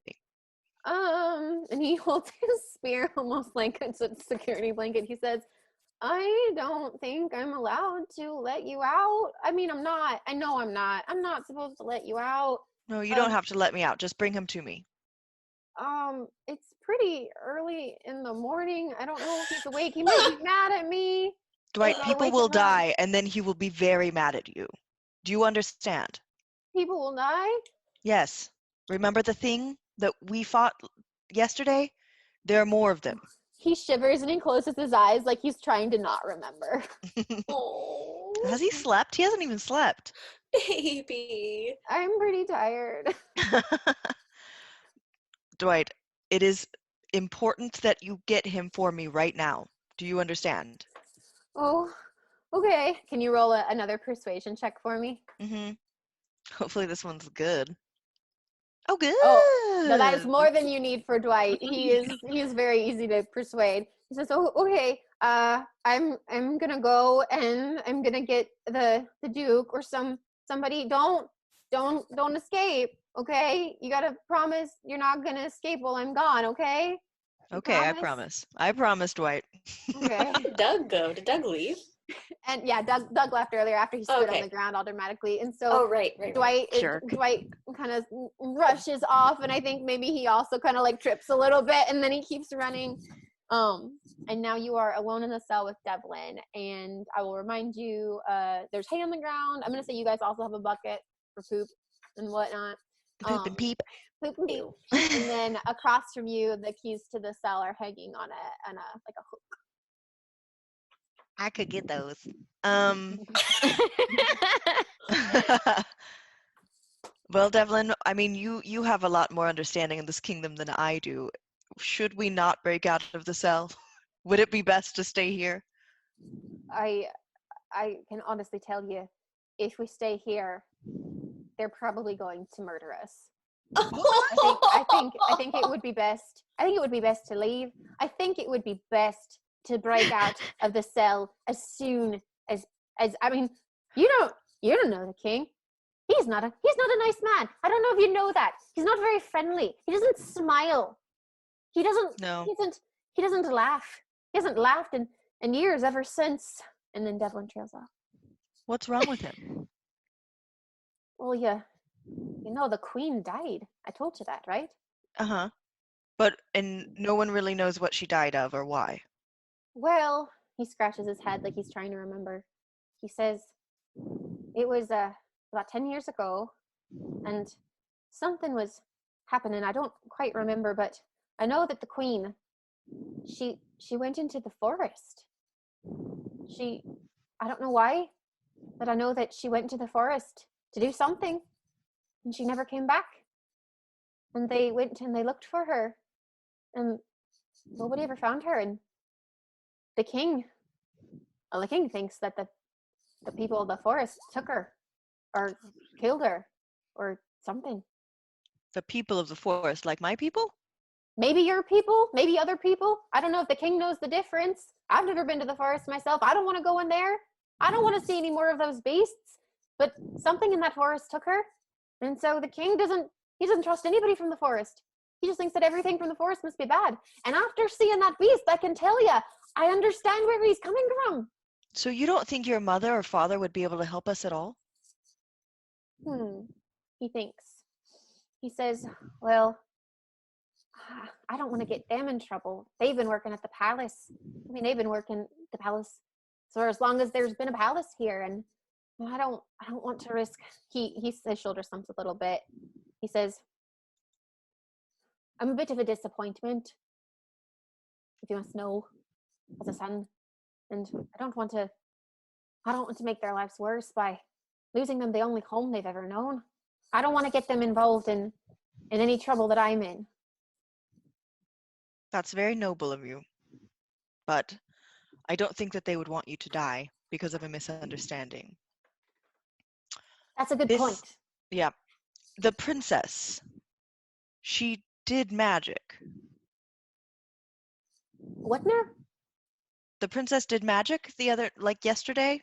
And he holds his spear almost like it's a security blanket. He says, I don't think I'm allowed to let you out. I mean, I'm not. I know I'm not. I'm not supposed to let you out. No, you don't have to let me out. Just bring him to me. It's pretty early in the morning. I don't know if he's awake. He might be mad at me. Dwight, I'll people wake will him up. die, and then he will be very mad at you. Do you understand? People will die? Yes. Remember the thing that we fought yesterday? There are more of them. He shivers and he closes his eyes like he's trying to not remember. Oh, Has he slept? He hasn't even slept. baby. I'm pretty tired. Dwight, it is important that you get him for me right now. Do you understand? Oh, okay. Can you roll another persuasion check for me? Mm-hmm. Hopefully this one's good. Oh, good. Oh, no, that is more than you need for Dwight. He is very easy to persuade. He says, "Oh, okay. I'm gonna go and I'm gonna get the Duke or somebody. Don't escape. Okay, you gotta promise you're not gonna escape while I'm gone. Okay." Okay, I promise. I promise, Dwight. Okay. Did Doug go? Did Doug leave? And yeah, Doug left earlier after he spit on Okay. the ground all dramatically, and so Oh, right. Dwight kind of rushes off, and I think maybe he also kind of like trips a little bit, and then he keeps running. And now you are alone in the cell with Devlin, and I will remind you, there's hay on the ground. I'm gonna say you guys also have a bucket for poop and whatnot. Poop and peep. Poop and peep. And then across from you, the keys to the cell are hanging on a like a hook. I could get those. Well, Devlin, I mean, you have a lot more understanding of this kingdom than I do. Should we not break out of the cell? Would it be best to stay here? I can honestly tell you, if we stay here, they're probably going to murder us. I think it would be best. I think it would be best to leave. I think it would be best to break out of the cell as soon as I mean, you don't know the king. He's not a nice man. I don't know if you know that. He's not very friendly. He doesn't smile. He doesn't laugh. He hasn't laughed in years ever since. And then Devlin trails off. What's wrong with him? Well, you know the queen died. I told you that, right? Uh-huh. And no one really knows what she died of or why. Well, he scratches his head like he's trying to remember. He says, it was about 10 years ago, and something was happening. I don't quite remember, but I know that the queen, she went into the forest. I don't know why, but I know that she went into the forest to do something, and she never came back. And they went and they looked for her, and nobody ever found her. And the king thinks that the people of the forest took her or killed her or something. The people of the forest, like my people? Maybe your people, maybe other people. I don't know if the king knows the difference. I've never been to the forest myself. I don't want to go in there. I don't want to see any more of those beasts. But something in that forest took her. And so the king doesn't trust anybody from the forest. He just thinks that everything from the forest must be bad. And after seeing that beast, I can tell you, I understand where he's coming from. So you don't think your mother or father would be able to help us at all? He thinks. He says, well, I don't want to get them in trouble. They've been working at the palace. I mean, they've been working at the palace for as long as there's been a palace here. And I don't want to risk. His shoulder slumps a little bit. He says, I'm a bit of a disappointment, if you must know, as a son. And I don't want to make their lives worse by losing them the only home they've ever known. I don't want to get them involved in any trouble that I'm in. That's very noble of you. But I don't think that they would want you to die because of a misunderstanding. That's a good point. Yeah. The princess, she did magic. What now? The princess did magic yesterday?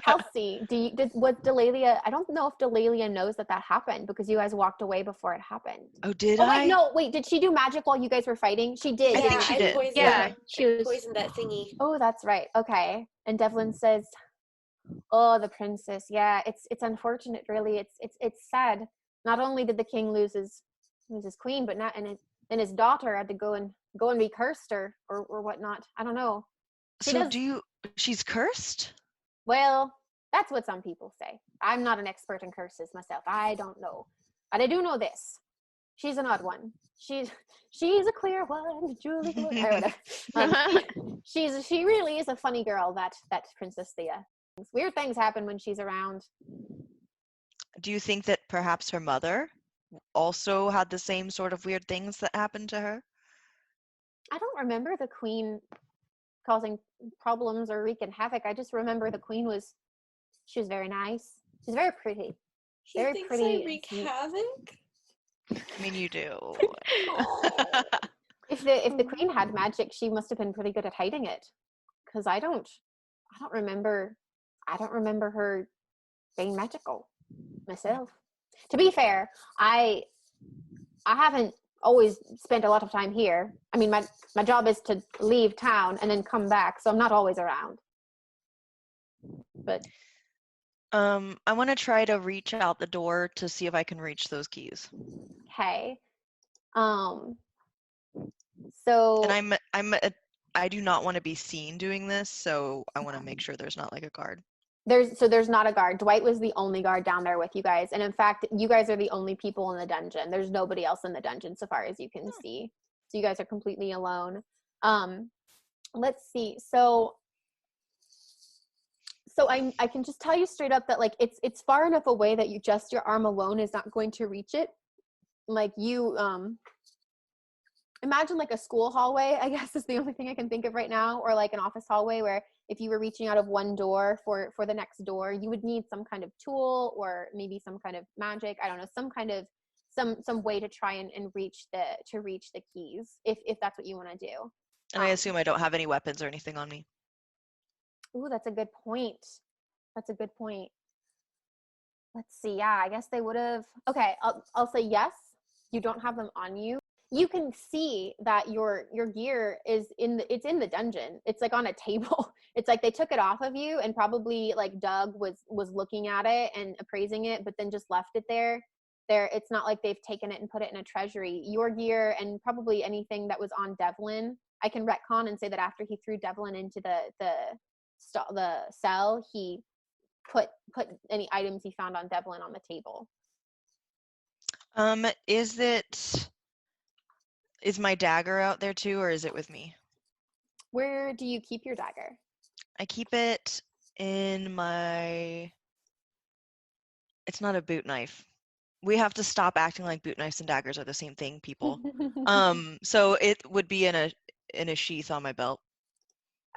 Kelsey, was Delaelia? I don't know if Delaelia knows that happened because you guys walked away before it happened. Oh, did Oh I? wait, no, wait. Did she do magic while you guys were fighting? She did. I Yeah, think she I did. poisoned, Yeah, she was. poisoned that thingy. Oh, that's right. Okay. And Devlin says, "Oh, the princess. Yeah, it's unfortunate. Really, it's sad. Not only did the king lose his queen, but then his daughter had to go and be cursed or whatnot. I don't know. She's cursed? Well, that's what some people say. I'm not an expert in curses myself. I don't know. But I do know this. She's an odd one. She's a queer one, Julie. Or whatever. She really is a funny girl, that Princess Theia. Weird things happen when she's around. Do you think that perhaps her mother also had the same sort of weird things that happened to her? I don't remember the queen causing problems or wreaking havoc. I just remember the queen was very nice. She's very pretty. He Very thinks pretty. I wreak havoc? I mean, you do. If the queen had magic, she must have been pretty good at hiding it. Because I don't remember her being magical myself. To be fair, I haven't always spent a lot of time here. I mean, my job is to leave town and then come back, so I'm not always around. But I want to try to reach out the door to see if I can reach those keys. okay. So And I do not want to be seen doing this, so I want to make sure there's not like a guard. there's not a guard. Dwight was the only guard down there with you guys, and in fact, you guys are the only people in the dungeon. There's nobody else in the dungeon so far as you can see. So you guys are completely alone. Let's see. So I can just tell you straight up that like it's far enough away that your arm alone is not going to reach it. Like you imagine like a school hallway, I guess is the only thing I can think of right now, or like an office hallway where if you were reaching out of one door for the next door, you would need some kind of tool or maybe some kind of magic. I don't know, some kind of some way to try and reach the keys if that's what you want to do. And I assume I don't have any weapons or anything on me. Ooh, that's a good point. Let's see. Yeah, I guess they would have. Okay, I'll say yes. You don't have them on you. You can see that your gear is in the dungeon. It's like on a table. It's like they took it off of you and probably like Doug was looking at it and appraising it, but then just left it there. It's not like they've taken it and put it in a treasury. Your gear and probably anything that was on Devlin, I can retcon and say that after he threw Devlin into the cell, he put any items he found on Devlin on the table. Is my dagger out there too, or is it with me? Where do you keep your dagger? I keep it in it's not a boot knife. We have to stop acting like boot knives and daggers are the same thing, people. So it would be in a sheath on my belt.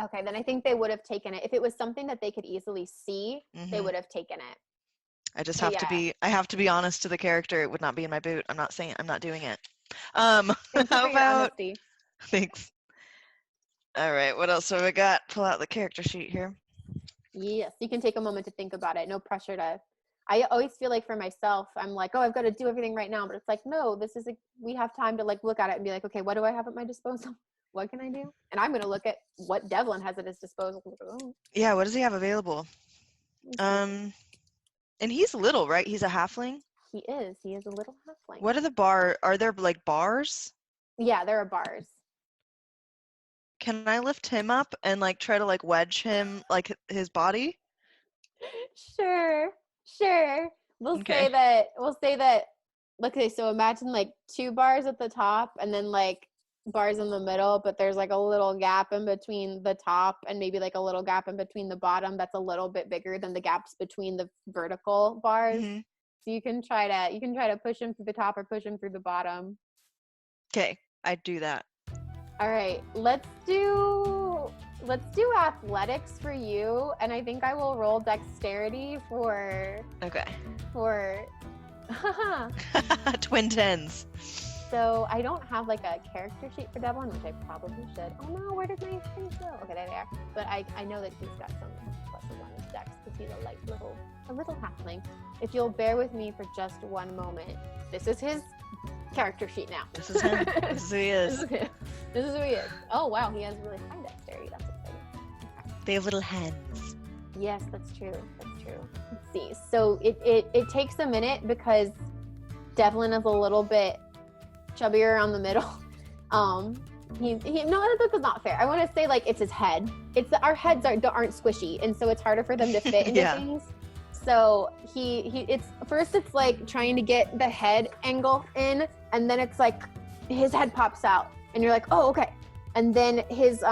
Okay, then I think they would have taken it. If it was something that they could easily see, they would have taken it. I just have to be honest to the character. It would not be in my boot. I'm not doing it. How about honesty. Thanks. All right, what else have I got? Pull out the character sheet here. Yes, you can take a moment to think about it. No pressure to. I always feel like for myself, I'm like, oh, I've got to do everything right now. But it's like, no, we have time to like look at it and be like, okay, what do I have at my disposal? What can I do? And I'm going to look at what Devlin has at his disposal. Yeah, what does he have available? And he's little, right? He's a halfling? He is a little halfling. What are there like bars? Yeah, there are bars. Can I lift him up and like try to like wedge him like his body? Sure. We'll say that. Okay, so imagine like 2 bars at the top and then like bars in the middle, but there's like a little gap in between the top and maybe like a little gap in between the bottom that's a little bit bigger than the gaps between the vertical bars. Mm-hmm. So you can try to push him through the top or push him through the bottom. Okay, I'd do that. All right, let's do athletics for you, and I think I will roll dexterity for Okay. for Twin tens. So I don't have like a character sheet for Devlin, which I probably should. Oh no, where did my things go? Okay, there they are. But I know that he's got some pluses on his dex because he's a little halfling. If you'll bear with me for just one moment, this is his character sheet now. This is him. This is who he is. This is who he is. Oh wow, he has really high dexterity. That's exciting. They have little hands. Yes, that's true. That's true. Let's see. So it takes a minute because Devlin is a little bit chubbier around the middle. No, that's not fair. I want to say like it's his head. It's our heads aren't squishy, and so it's harder for them to fit into things. So it's like trying to get the head angle in, and then it's like his head pops out, and you're like, oh okay, and then his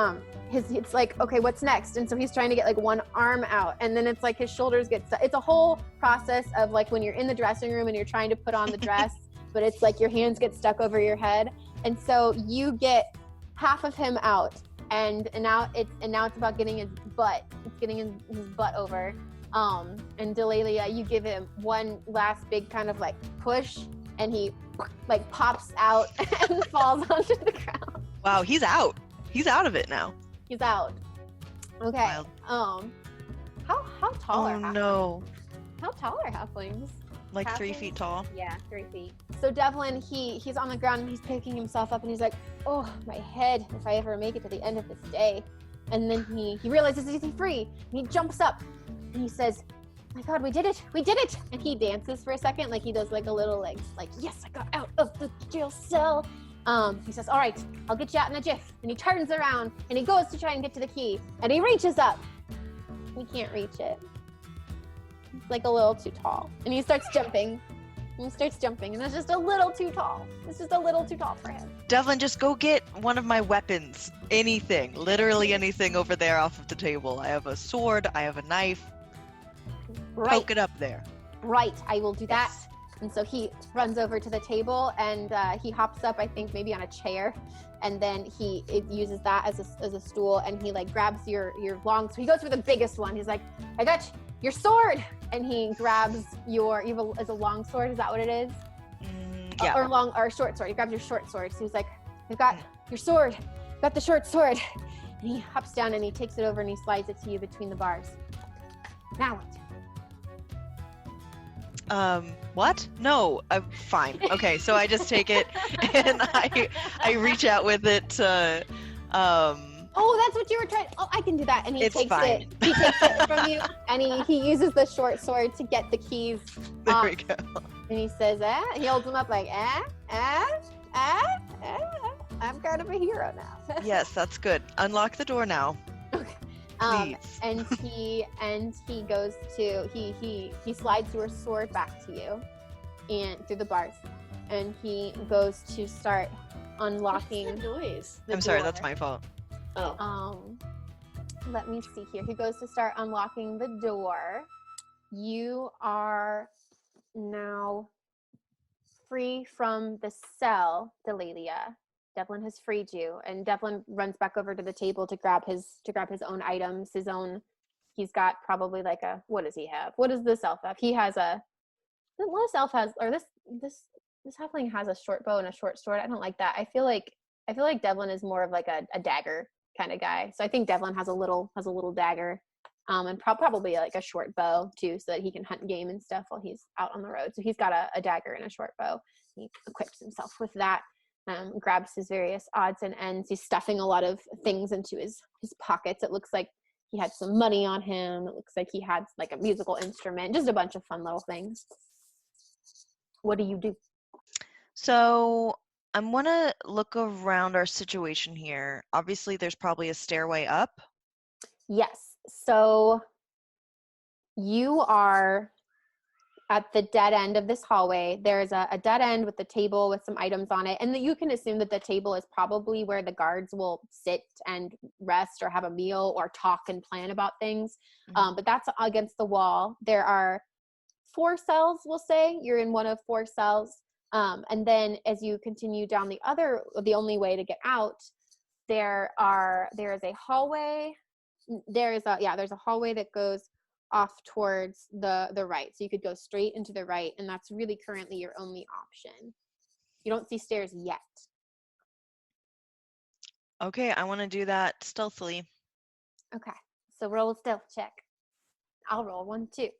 it's like, okay, what's next? And so he's trying to get like one arm out, and then it's like his shoulders get stuck. It's a whole process of like when you're in the dressing room and you're trying to put on the dress, but it's like your hands get stuck over your head, and so you get half of him out, and now it's about getting his butt. It's getting his butt over. And Delaelia, you give him one last big kind of like push, and he like pops out and falls onto the ground. Wow, he's out. He's out of it now. He's out. Okay. Wild. How tall are halflings? No. How tall are halflings? Like Halflings? 3 feet tall. Yeah, 3 feet. So Devlin, he's on the ground and he's picking himself up, and he's like, oh, my head, if I ever make it to the end of this day. And then he realizes he's free, and he jumps up, and he says, my God, we did it. And he dances for a second, like he does like a little like yes, I got out of the jail cell. He says, all right, I'll get you out in a jiff. And he turns around, and he goes to try and get to the key, and he reaches up. He can't reach it. It's like a little too tall. And he starts jumping. And it's just a little too tall. It's just a little too tall for him. Devlin, just go get one of my weapons. Anything. Literally anything over there off of the table. I have a sword. I have a knife. Right. Poke it up there. Right, I will do that. Yes. And so he runs over to the table, and he hops up, I think maybe on a chair, and then he uses that as a stool, and he like grabs your long. So he goes for the biggest one. He's like, I got your sword, and he grabs is a long sword. Is that what it is? Yeah. Or short sword. He grabs your short sword. So he's like, I've got your sword. Got the short sword. And he hops down and he takes it over and he slides it to you between the bars. Now what? What? No, fine. Okay, so I just take it and I reach out with it to, Oh, that's what you were trying. Oh, I can do that. And he It's takes fine. it. He takes it from you, and he uses the short sword to get the keys. there we go. And he says, He holds them up like, I'm kind of a hero now. Yes, that's good. Unlock the door now. Please. And he goes to he slides your sword back to you, and through the bars, and he goes to start unlocking. What's that noise? I'm sorry, door. that's my fault. Oh. Let me see here. He goes to start unlocking the door. You are now free from the cell, Delaelia. Devlin has freed you, and Devlin runs back over to the table to grab his own items, he's got probably like what does he have? What does this elf have? He has this elf has, or this halfling has a short bow and a short sword. I don't like that. I feel like Devlin is more of like a dagger kind of guy. So I think Devlin has a little dagger, and probably like a short bow too, so that he can hunt game and stuff while he's out on the road. So he's got a dagger and a short bow. He equips himself with that. Grabs his various odds and ends. He's stuffing a lot of things into his pockets. It looks like he had some money on him. It looks like he had like a musical instrument, just a bunch of fun little things. What do you do? So I want to look around our situation here. Obviously, there's probably a stairway up. Yes. So you are at the dead end of this hallway. There's a dead end with the table with some items on it. And you can assume that the table is probably where the guards will sit and rest or have a meal or talk and plan about things. Mm-hmm. But that's against the wall. There are 4 cells, we'll say. You're in one of 4 cells. And then as you continue down the only way to get out, there is a hallway. There's a hallway that goes off towards the right. So you could go straight into the right, and that's really currently your only option. You don't see stairs yet. Okay, I want to do that stealthily. Okay, so roll a stealth check. I'll roll 1 too.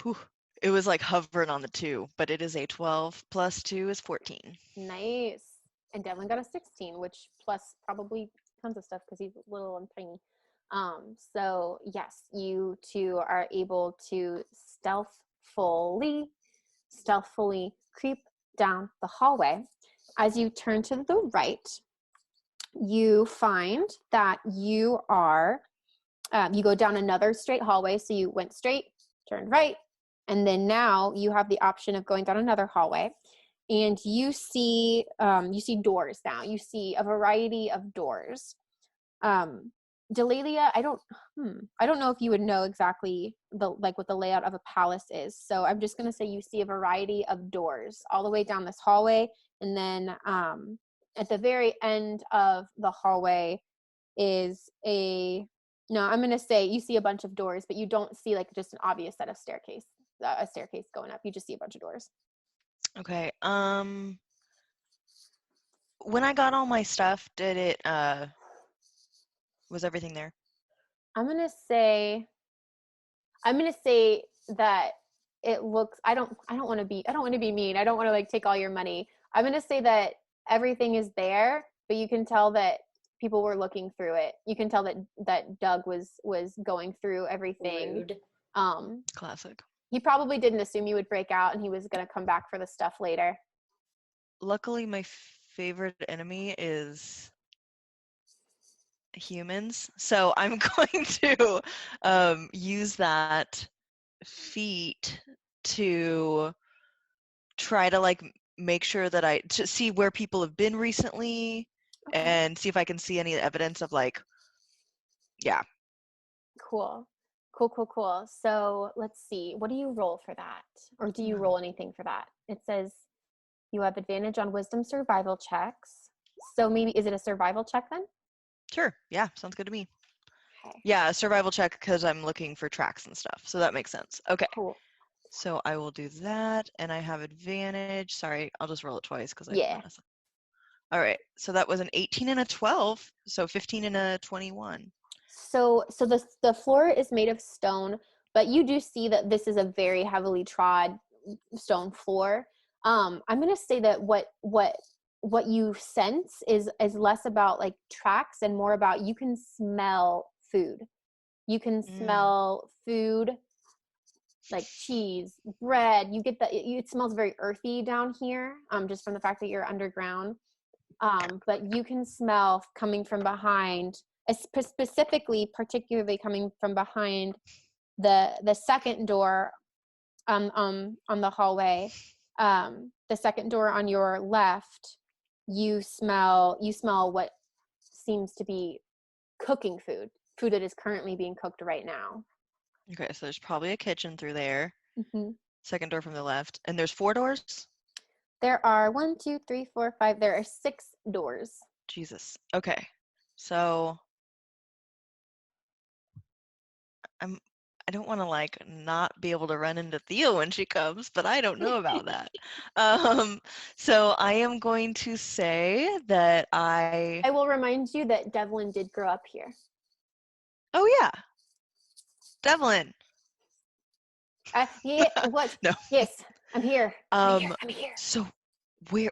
Whew. It was like hovering on the 2, but it is a 12 plus 2 is 14. Nice. And Devlin got a 16, which plus probably tons of stuff because he's little and tiny. So yes, you two are able to stealthfully creep down the hallway. As you turn to the right, you find that you are, you go down another straight hallway. So you went straight, turned right, and then now you have the option of going down another hallway. And you see doors now. You see a variety of doors. Delaelia, I don't know if you would know exactly what the layout of a palace is. So I'm just gonna say you see a variety of doors all the way down this hallway, and then at the very end of the hallway is I'm gonna say you see a bunch of doors, but you don't see like just an obvious set of a staircase going up. You just see a bunch of doors. Okay. When I got all my stuff, was everything there? I'm gonna say that it looks. I don't want to be mean. I don't want to like take all your money. I'm gonna say that everything is there, but you can tell that people were looking through it. You can tell that Doug was going through everything. Rude. Classic. He probably didn't assume you would break out, and he was gonna come back for the stuff later. Luckily, my favorite enemy is humans, so I'm going to use that feat to try to like make sure that to see where people have been recently, Okay. and see if I can see any evidence of like, yeah. Cool. So let's see. What do you roll for that? Or do you roll anything for that? It says you have advantage on wisdom survival checks. So maybe, is it a survival check then? Sure. Yeah, sounds good to me. Okay. Yeah, a survival check because I'm looking for tracks and stuff. So that makes sense. Okay. Cool. So I will do that, and I have advantage. Sorry, I'll just roll it twice because I Yeah. don't wanna... All right. So that was an 18 and a 12. So 15 and a 21. So the floor is made of stone, but you do see that this is a very heavily trod stone floor. I'm gonna say that what you sense is less about like tracks and more about you can smell food. You can smell food like cheese, bread. You get that it smells very earthy down here, just from the fact that you're underground. But you can smell coming from behind, particularly coming from behind the second door on the hallway, the second door on your left. You smell what seems to be cooking food that is currently being cooked right now. Okay, so there's probably a kitchen through there. Mm-hmm. Second door from the left, and there's 4 doors. There are 1, 2, 3, 4, 5. There are 6 doors. Jesus. Okay, so I don't want to like not be able to run into Theia when she comes, but I don't know about that. So I am going to say that I will remind you that Devlin did grow up here. Oh yeah, Devlin. Yeah. What? No. Yes, I'm here. I'm here. So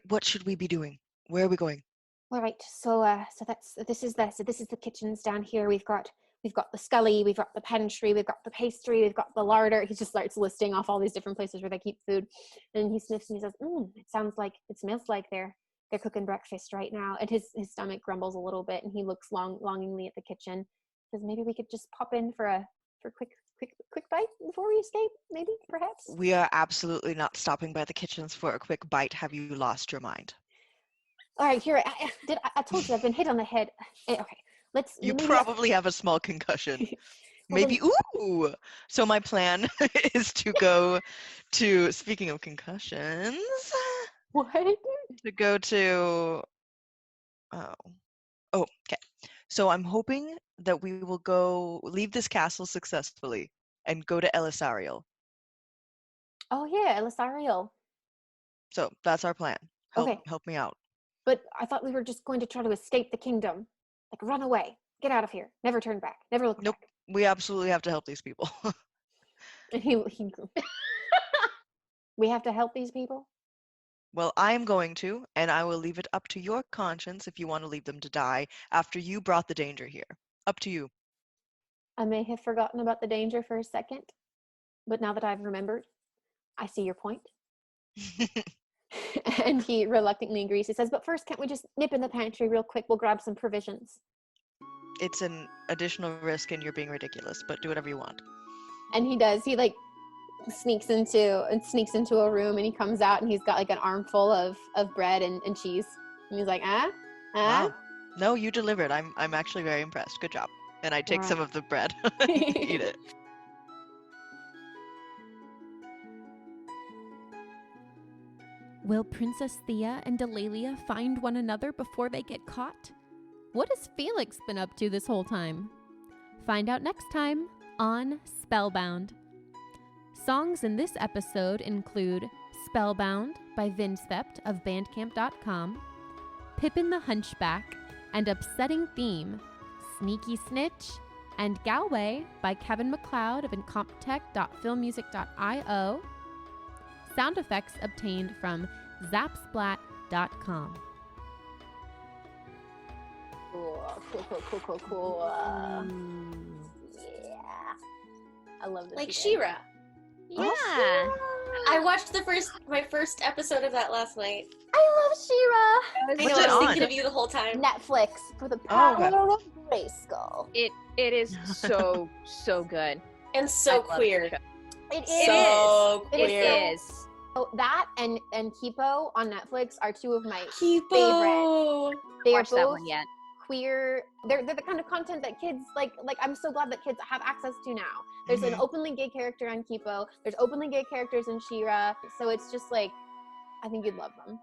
what should we be doing? Where are we going? All right. So this is the kitchens down here. We've got the scully, we've got the pantry, we've got the pastry, we've got the larder. He just starts listing off all these different places where they keep food, and he sniffs and he says, it smells like they're cooking breakfast right now. And his stomach grumbles a little bit, and he looks longingly at the kitchen. He says, maybe we could just pop in for a quick bite before we escape, maybe, perhaps. We are absolutely not stopping by the kitchens for a quick bite. Have you lost your mind? All right, here. I told you I've been hit on the head. Okay, You probably have a small concussion. Maybe. Ooh. So my plan is to go to. Speaking of concussions. What? To go to. Oh. Okay. So I'm hoping that we will leave this castle successfully and go to Elisarial. Oh yeah, Elisarial. So that's our plan. Help me out. But I thought we were just going to try to escape the kingdom. Like, run away. Get out of here. Never turn back. Never look Nope. back. We absolutely have to help these people. And he we have to help these people? Well, I'm going to, and I will leave it up to your conscience if you want to leave them to die after you brought the danger here. Up to you. I may have forgotten about the danger for a second, but now that I've remembered, I see your point. And he reluctantly agrees. He says, but first, can't we just nip in the pantry real quick? We'll grab some provisions. It's an additional risk and you're being ridiculous, but do whatever you want. And he does. He like sneaks into a room, and he comes out, and he's got like an armful of bread and cheese. And he's like, Wow. No, you delivered. I'm actually very impressed. Good job. And I take some of the bread and eat it. Will Princess Theia and Delaelia find one another before they get caught? What has Feliks been up to this whole time? Find out next time on Spellbound. Songs in this episode include Spellbound by Vindsvept of Bandcamp.com, Pippin the Hunchback and Upsetting Theme, Sneaky Snitch, and Galway by Kevin MacLeod of incompetech.filmmusic.io. Sound effects obtained from zapsplat.com. Cool. Yeah. I love this. Like She-Ra. Yeah. I watched my first episode of that last night. I love She-Ra. I What's know, it I was on? thinking of you the whole time. Netflix for the Oh, power okay. of Grayskull. It is so good. And so I love queer. it. It So is. queer. It is. Oh, that and Kipo on Netflix are two of my Kipo. favorite. They are Watch that both one yet. queer. They're the kind of content that kids like I'm so glad that kids have access to now. There's an openly gay character on Kipo. There's openly gay characters in She-Ra. So it's just like, I think you'd love them.